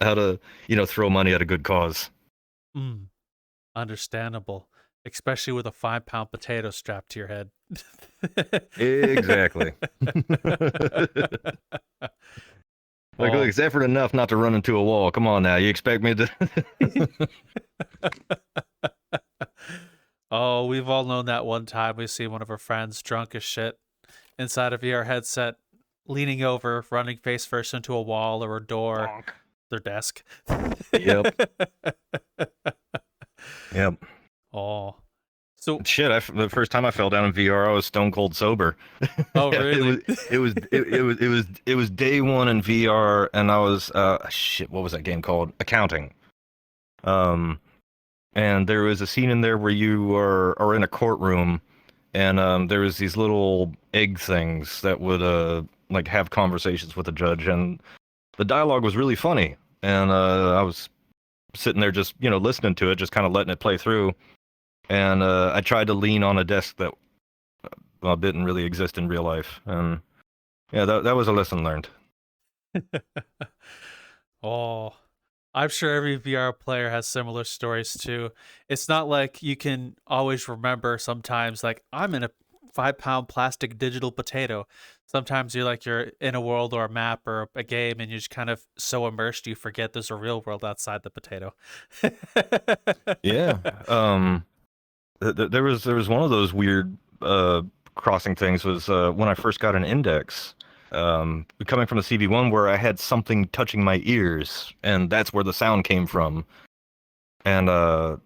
how to throw money at a good cause. Hmm. Understandable, especially with a 5-pound potato strapped to your head. Exactly. Like, look, Oh. it's effort enough not to run into a wall. Come on now, you expect me to? Oh, we've all known that one time we see one of our friends drunk as shit inside a VR headset, leaning over, running face first into a wall or a door, Bonk. their desk. Yep. Yep. Oh. So, Shit, the first time I fell down in VR, I was stone cold sober. oh it really? was day one in VR, and I was shit. What was that game called? Accounting. And there was a scene in there where you are in a courtroom, and there was these little egg things that would like have conversations with the judge, and the dialogue was really funny, and I was sitting there just listening to it, just kind of letting it play through, and I tried to lean on a desk that didn't really exist in real life, and yeah, that was a lesson learned. Oh, I'm sure every VR player has similar stories too. It's not like you can always remember sometimes, like, I'm in a 5-pound plastic digital potato. Sometimes you're in a world or a map or a game and you're just kind of so immersed you forget there's a real world outside the potato. Yeah. There was one of those weird crossing things was when I first got an index, coming from the CV1 where I had something touching my ears, and that's where the sound came from. And I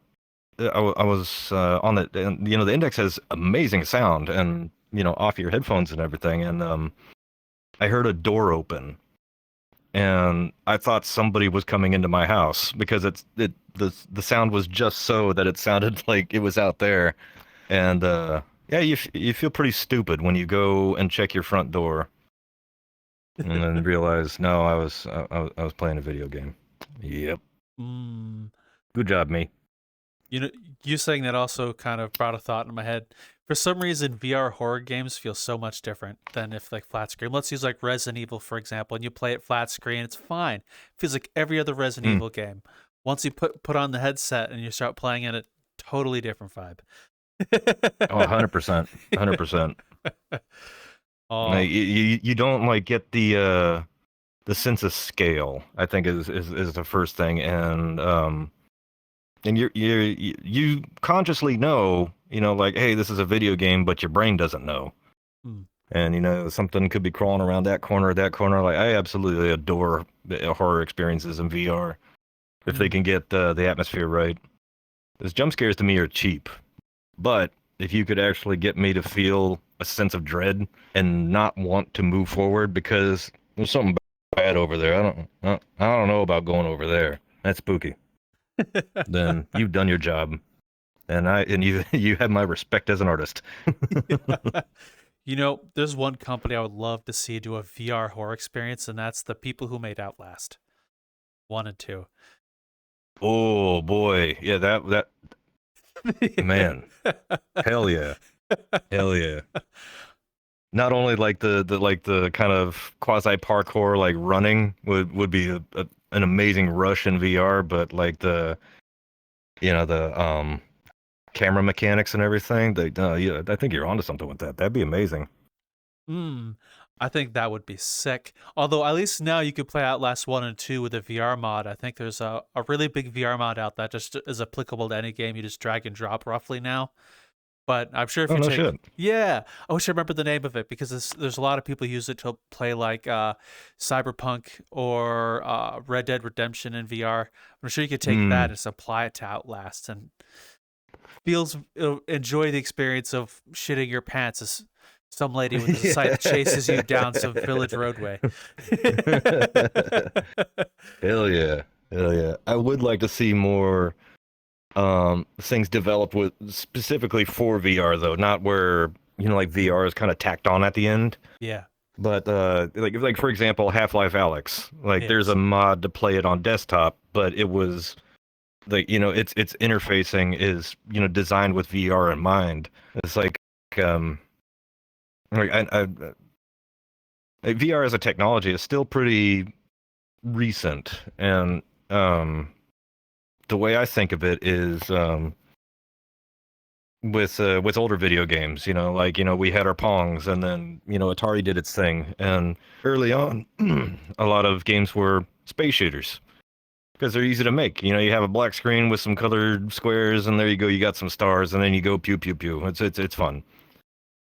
was on it, and the index has amazing sound, and off your headphones and everything, and I heard a door open, and I thought somebody was coming into my house because the sound was just so that it sounded like it was out there. And yeah, you feel pretty stupid when you go and check your front door and then realize, no, I was playing a video game. Yep. Mm. Good job, me. You know, you saying that also kind of brought a thought in my head. For some reason, VR horror games feel so much different than if like flat screen. Let's use like Resident Evil, for example, and you play it flat screen, it's fine. Feels like every other Resident Hmm. Evil game. Once you put on the headset and you start playing it, a totally different vibe. Oh, 100%. 100%. Oh, Like, you don't like get the sense of scale, I think is the first thing. And you consciously know, like, hey, this is a video game, but your brain doesn't know. mm, And something could be crawling around that corner, that corner. Like, I absolutely adore the horror experiences in VR if they mm. can get the atmosphere right. Because jump scares to me are cheap, but if you could actually get me to feel a sense of dread and not want to move forward because there's something bad over there, I don't know about going over there. That's spooky. Then you've done your job, and you you have my respect as an artist. There's one company I would love to see do a VR horror experience, and that's the people who made Outlast 1 and 2. Oh boy, yeah, that Man, hell yeah, hell yeah. Not only like the kind of quasi parkour like running would be an amazing rush in VR, but like the camera mechanics and everything. Yeah, I think you're onto something with that. That'd be amazing. Mm, I think that would be sick. Although at least now you could play Outlast 1 and 2 with a VR mod. I think there's a really big VR mod out that just is applicable to any game. You just drag and drop roughly now. But I'm sure if Oh you no take, shit. yeah, I wish I remember the name of it because there's a lot of people use it to play like Cyberpunk or Red Dead Redemption in VR. I'm sure you could take that Mm. and just apply it to Outlast and enjoy the experience of shitting your pants as some lady with a scythe chases you down some village roadway. Hell yeah. Hell yeah. I would like to see more things developed with specifically for VR though, not where like VR is kind of tacked on at the end. Yeah. But like for example, Half-Life Alyx. Like there's Yes. a mod to play it on desktop, but it was like its interfacing is designed with VR in mind. It's um like like VR as a technology is still pretty recent, and the way I think of it is with older video games, like we had our Pongs, and then Atari did its thing, and early on, a lot of games were space shooters because they're easy to make. You have a black screen with some colored squares, and there you go, you got some stars, and then you go pew pew pew. It's fun,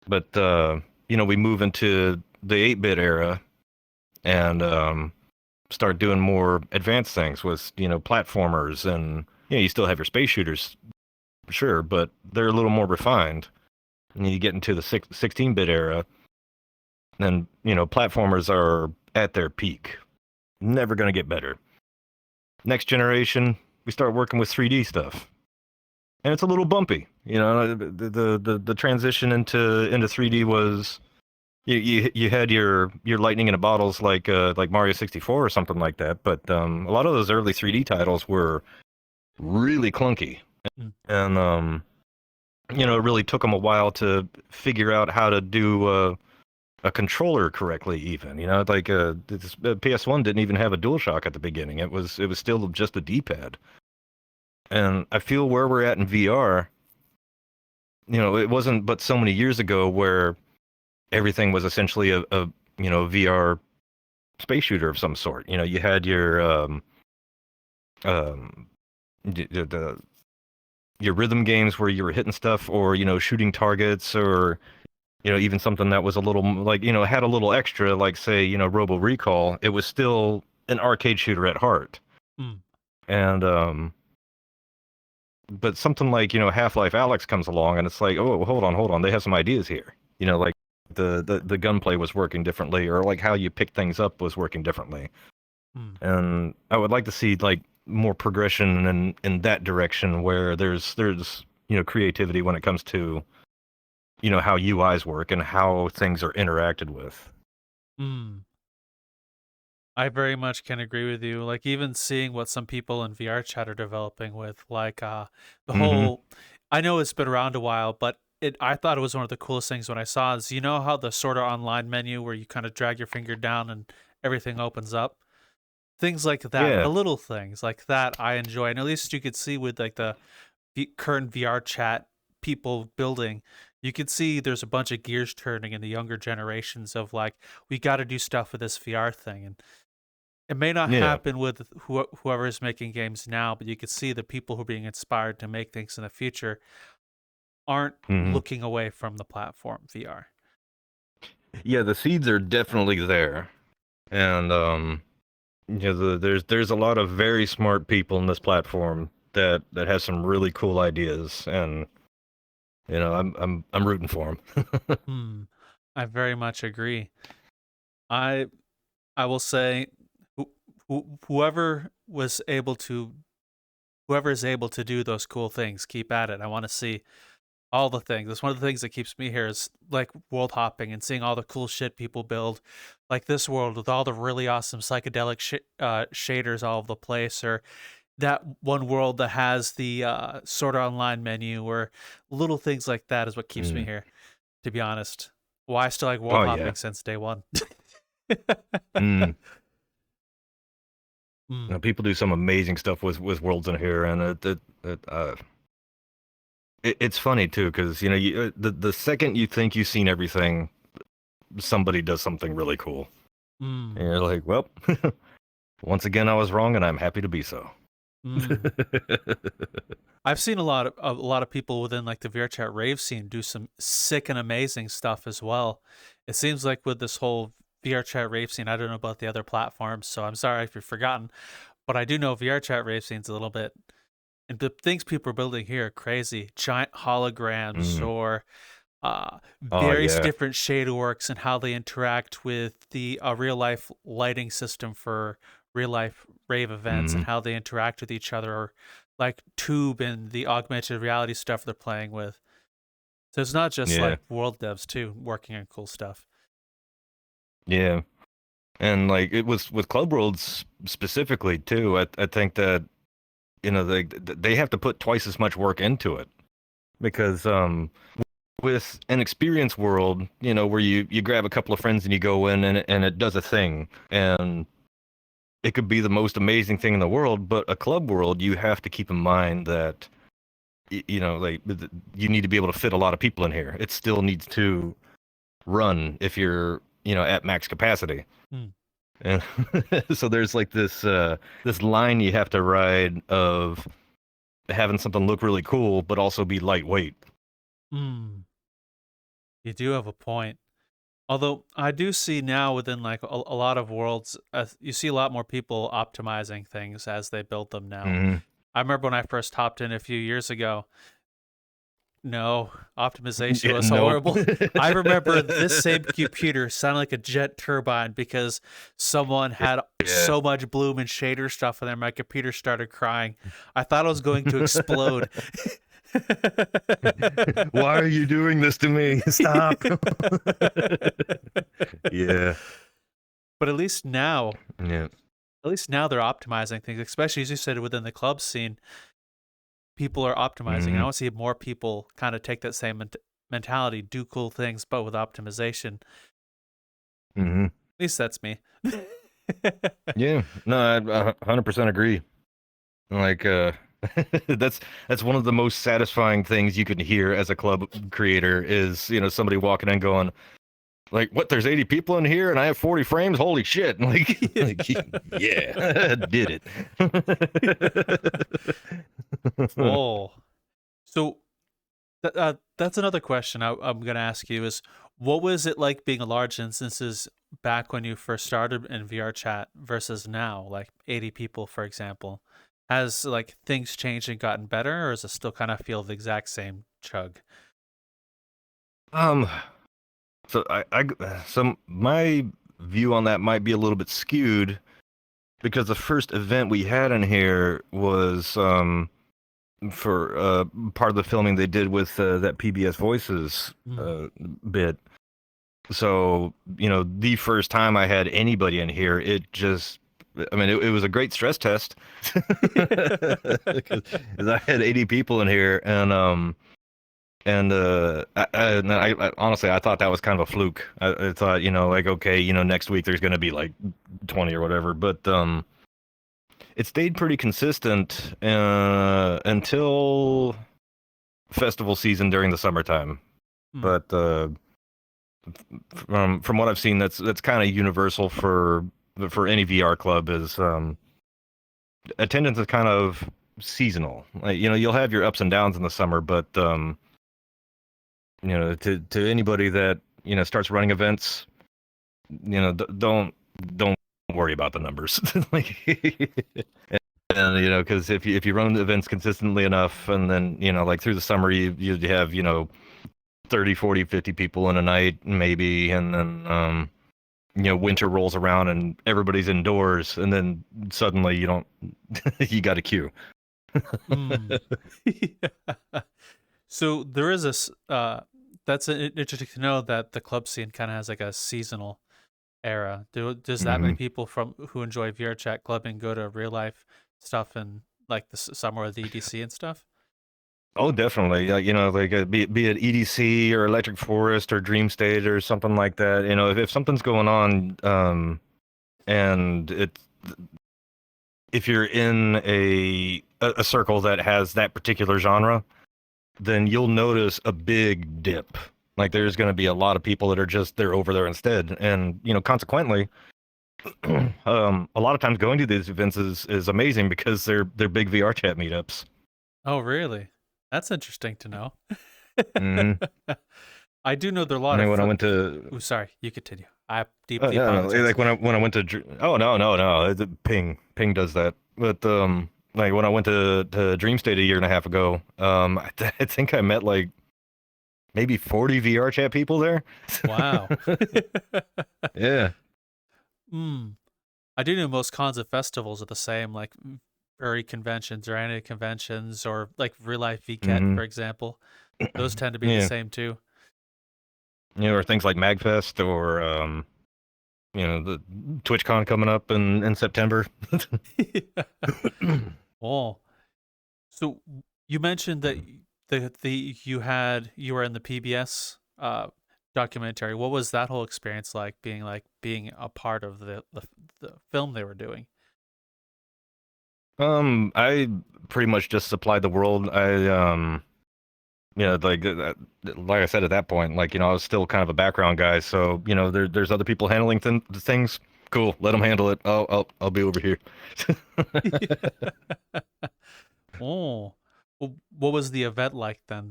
but we move into the 8-bit era and start doing more advanced things with platformers, and you still have your space shooters, sure, but they're a little more refined. And you get into the 16-bit era, and platformers are at their peak, never going to get better. Next generation, we start working with 3D stuff, and it's a little bumpy. The transition into 3D was you had your lightning in a bottles like Mario 64 or something like that, but a lot of those early 3D titles were really clunky, and it really took them a while to figure out how to do a controller correctly. Even like PS1 didn't even have a DualShock at the beginning. It was still just a D-pad, and I feel where we're at in VR. It wasn't but so many years ago where everything was essentially a VR space shooter of some sort. You had your um, your rhythm games where you were hitting stuff, or shooting targets, or even something that was a little like had a little extra, like say Robo Recall. It was still an arcade shooter at heart, and but something like Half-Life Alyx comes along, and it's like, oh, hold on, they have some ideas here. Like the gunplay was working differently, or like how you pick things up was working differently. And I would like to see like more progression in that direction, where there's creativity when it comes to how UIs work and how things are interacted with. I very much can agree with you. Like even seeing what some people in VRchat are developing with like the whole I know it's been around a while, but I thought it was one of the coolest things when I saw is how the sort of online menu where you kind of drag your finger down and everything opens up. Things like that, the Yeah. little things like that I enjoy. And at least you could see with like the current VRchat people building, you could see there's a bunch of gears turning in the younger generations of like, we got to do stuff with this VR thing. And it may not Yeah. happen with whoever is making games now, but you could see the people who are being inspired to make things in the future aren't hmm looking away from the platform VR. Yeah, the seeds are definitely there, and there's a lot of very smart people in this platform that have some really cool ideas, and I'm rooting for them. I very much agree. I I will say, whoever was able to, whoever is able to do those cool things, keep at it. I want to see all the things. That's one of the things that keeps me here is like world hopping and seeing all the cool shit people build, like this world with all the really awesome psychedelic shaders all over the place, or that one world that has the sort of online menu, or little things like that is what keeps me Mm. here, to be honest. Why I still like world Oh yeah. hopping since day one. Mm. Mm. Now, people do some amazing stuff with worlds in here, and it's funny too, because the second you think you've seen everything, somebody does something really cool, and Mm. you're like, well, once again, I was wrong, and I'm happy to be so. Mm. I've seen a lot of people within like the VRChat rave scene do some sick and amazing stuff as well. It seems like with this whole VRChat rave scene, I don't know about the other platforms, so I'm sorry if you've forgotten, but I do know VRChat rave scene's a little bit. And the things people are building here are crazy. Giant holograms, Mm. or Oh various yeah. different shader works and how they interact with the real life lighting system for real life rave events, and Mm. how they interact with each other, or like Tube and the augmented reality stuff they're playing with. So it's not just Yeah. like world devs too working on cool stuff. Yeah. And like it was with Club Worlds specifically too. I think that they have to put twice as much work into it, because with an experience world, where you grab a couple of friends and you go in, and it does a thing, and it could be the most amazing thing in the world. But a club world, you have to keep in mind that like you need to be able to fit a lot of people in here. It still needs to run if you're at max capacity. Hmm. And so there's like this line you have to ride of having something look really cool but also be lightweight. Hmm. You do have a point. Although I do see now within like a lot of worlds, you see a lot more people optimizing things as they build them now. Hmm. I remember when I first hopped in a few years ago. No, optimization Yeah, was nope. horrible. I remember this same computer sounded like a jet turbine because someone had Yeah. so much bloom and shader stuff in there. My computer started crying. I thought I was going to explode. Why are you doing this to me? Stop. Yeah. But at least now, Yeah. they're optimizing things, especially as you said within the club scene. People are optimizing. And I Hmm. want to see more people kind of take that same mentality, do cool things, but with optimization. Hmm. At least that's me. Yeah. No, I 100% agree. Like that's one of the most satisfying things you can hear as a club creator is, somebody walking in going like, "What, there's 80 people in here and I have 40 frames? Holy shit." Like yeah, did it. Oh, so that's another question I'm going to ask you is, what was it like being a large instances back when you first started in VR chat versus now, like 80 people, for example? Has like things changed and gotten better, or does it still kind of feel the exact same chug? Um so so my view on that might be a little bit skewed, because the first event we had in here was for part of the filming they did with that PBS Voices Mm. bit. So, the first time I had anybody in here, I mean, it was a great stress test. Because I had 80 people in here, and I honestly, I thought that was kind of a fluke. I thought, like, okay, next week there's going to be like 20 or whatever, but it stayed pretty consistent until festival season during the summertime. Mm. But from what I've seen, that's kind of universal for any VR club, is attendance is kind of seasonal. Like, you'll have your ups and downs in the summer, but to anybody that starts running events, don't worry about the numbers. Like, and because if you run events consistently enough, and then like through the summer you have 30, 40, 50 people in a night maybe, and then winter rolls around and everybody's indoors, and then suddenly you don't you got a queue. Mm. Yeah. So there is that's interesting to know that the club scene kind of has like a seasonal era. Does that many Hmm. people from who enjoy VR chat clubbing go to real life stuff in like the summer of the EDC and stuff? Oh, definitely. You know, like be it EDC or Electric Forest or Dream State or something like that. You know, if something's going on, and if you're in a circle that has that particular genre, then you'll notice a big dip. Like there's going to be a lot of people that are just they're over there instead, and you know, consequently, a lot of times going to these events is amazing because they're big VR chat meetups. Oh, really? That's interesting to know. Hmm. I do know there are a I lot mean, of. when I went to Oh, sorry. You continue. I oh, deeply no, no, apologize. like when I went to oh no, Ping does that, but like when I went to Dream State a year and a half ago, I think I met like maybe 40 VR chat people there. Wow. Yeah. Hmm. I do know most cons and festivals are the same, like furry conventions or anime conventions or like real life VCAT, Hmm. for example. Those tend to be the Yeah. same too. You know, or things like MagFest or you know, the TwitchCon coming up in September. Oh, so you mentioned that you were in the PBS documentary. What was that whole experience like being a part of the film they were doing? I pretty much just supplied the world. You know, like I said at that point, like, you know, I was still kind of a background guy. So, you know, there's other people handling things. Cool. Let them handle it. I'll be over here. Oh, well, what was the event like then?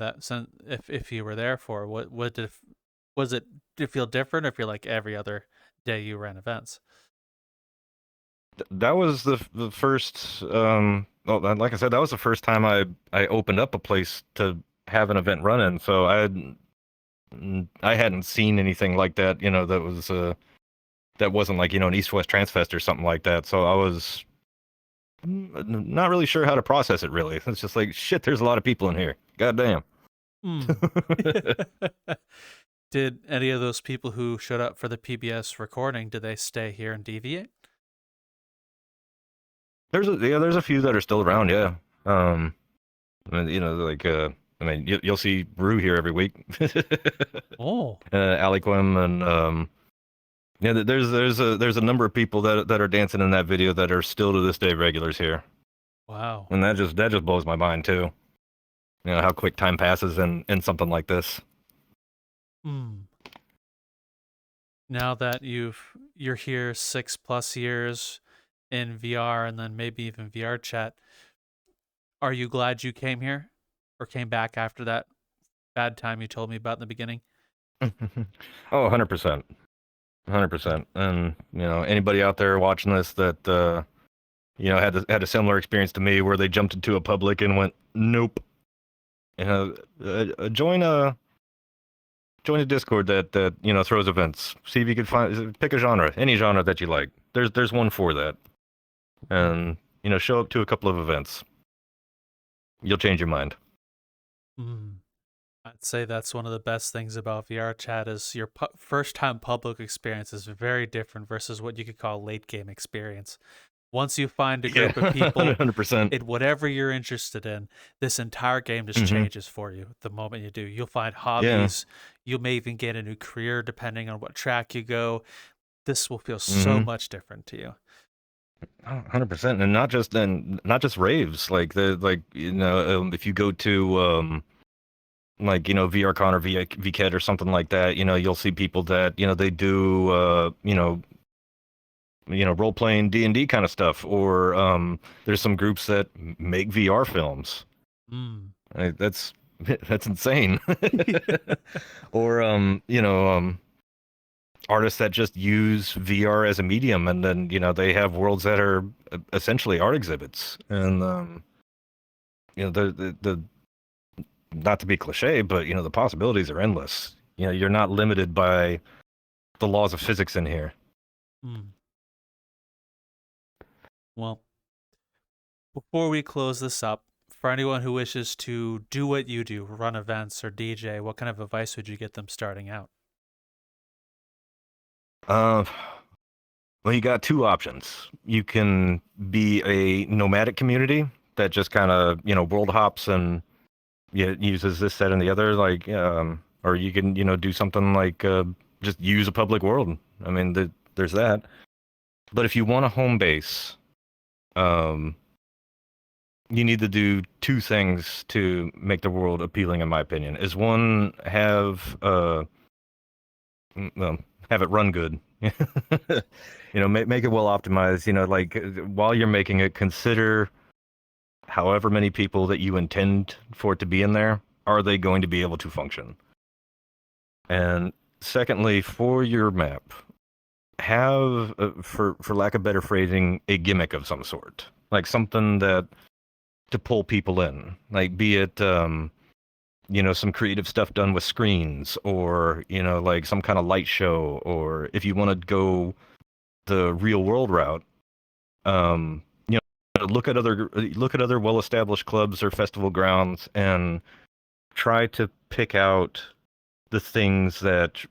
If you were there for it, what did was it? Did it feel different, or feel like every other day you ran events? That was the first, well, like I said, that was the first time I opened up a place to have an event running. So I hadn't seen anything like that, you know, that wasn't like, you know, an East West Transfest or something like that. So I was not really sure how to process it really. It's just like, shit, there's a lot of people in here. God damn. Hmm. Did any of those people who showed up for the PBS recording, did they stay here and deviate? There's a few that are still around, yeah. Um, I mean, you know, like I mean, you'll see Rue here every week. Oh, Aliquim and yeah, there's a number of people that are dancing in that video that are still to this day regulars here, wow. and that just blows my mind too. You know how quick time passes in something like this. Hmm. Now that you're here 6+ years in VR and then maybe even VR chat, are you glad you came here or came back after that bad time you told me about in the beginning? Oh, 100%. 100%. And you know, anybody out there watching this that you know had a similar experience to me where they jumped into a public and went nope. You know, join a Discord that you know throws events. See if you can pick a genre, any genre that you like. There's one for that, and you know, show up to a couple of events. You'll change your mind. Mm. I'd say that's one of the best things about VR chat is your first time public experience is very different versus what you could call late game experience. Once you find a Yeah, group of people 100%. in whatever you're interested in, this entire game just Hmm. changes for you the moment you do. You'll find Yeah. hobbies. You may even get a new career depending on what track you go. This will feel so Hmm. much different to you. 100%. And not just raves. Like you know, if you go to like you know VRCon or VCAT or something like that, you know, you'll see people that you know they do you know role playing D&D kind of stuff, or there's some groups that make VR films. Mm. That's that's insane. Or you know artists that just use VR as a medium, and then you know they have worlds that are essentially art exhibits, and you know the not to be cliche, but you know the possibilities are endless. You know, you're not limited by the laws of physics in here. Mm. Well, before we close this up, for anyone who wishes to do what you do, run events or DJ, what kind of advice would you get them starting out? Uh, well, you got two options. You can be a nomadic community, that just kind of, world hops and uses this, that, and the other. Like, or you can, do something like just use a public world. I mean, there's that. But if you want a home base, you need to do two things to make the world appealing, in my opinion. Is one, have it run good. Make it well optimized. Like while you're making it, consider however many people that you intend for it to be in there, are they going to be able to function? And secondly, for your map, have, for lack of better phrasing, a gimmick of some sort, like something that to pull people in, like be it some creative stuff done with screens, or like some kind of light show, or if you want to go the real world route, look at other well-established clubs or festival grounds and try to pick out the things that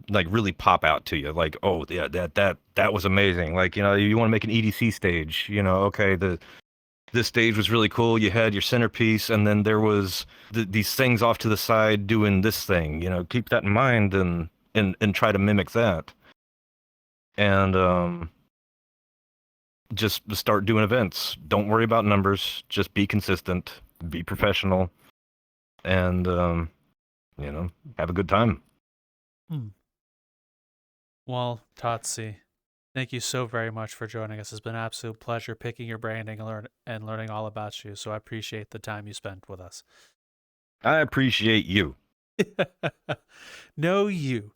like really pop out to you, like, oh yeah, that was amazing. Like, you want to make an EDC stage, okay, this stage was really cool. You had your centerpiece, and then there was these things off to the side doing this thing. Keep that in mind and try to mimic that. And just start doing events. Don't worry about numbers. Just be consistent. Be professional. And have a good time. Well, TOTC, thank you so very much for joining us. It's been an absolute pleasure picking your brain and learning all about you. So I appreciate the time you spent with us. I appreciate you. No, you.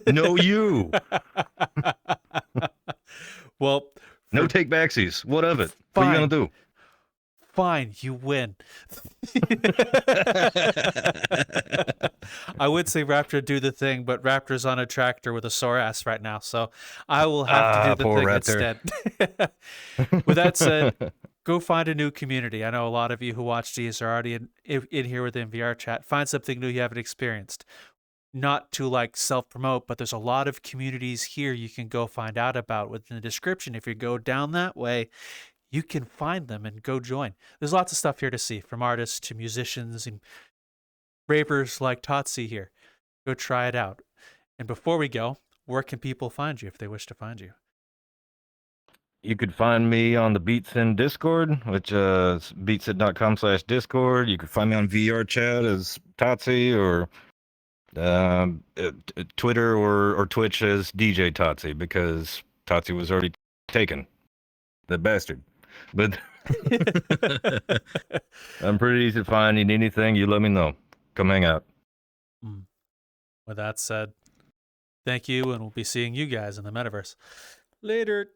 No, you. Well, no take backsies. What of it? Fine. What are you gonna do? Fine, you win. I would say Raptor do the thing, but Raptor's on a tractor with a sore ass right now, so I will have to do the thing instead. With that said, go find a new community. I know a lot of you who watch these are already in here within VRChat. Find something new you haven't experienced. Not to like self-promote, but there's a lot of communities here you can go find out about within the description. If you go down that way, you can find them and go join. There's lots of stuff here to see, from artists to musicians and ravers like TOTC here. Go try it out. And before we go, where can people find you if they wish to find you? You could find me on the Beatsin Discord, which is beatsit.com/Discord. You could find me on VRChat as TOTC, or Twitter or Twitch as DJTOTC, because TOTC was already taken. The bastard. But I'm pretty easy to find. You need anything, you let me know. Come hang out. With that said, thank you, and we'll be seeing you guys in the metaverse. Later.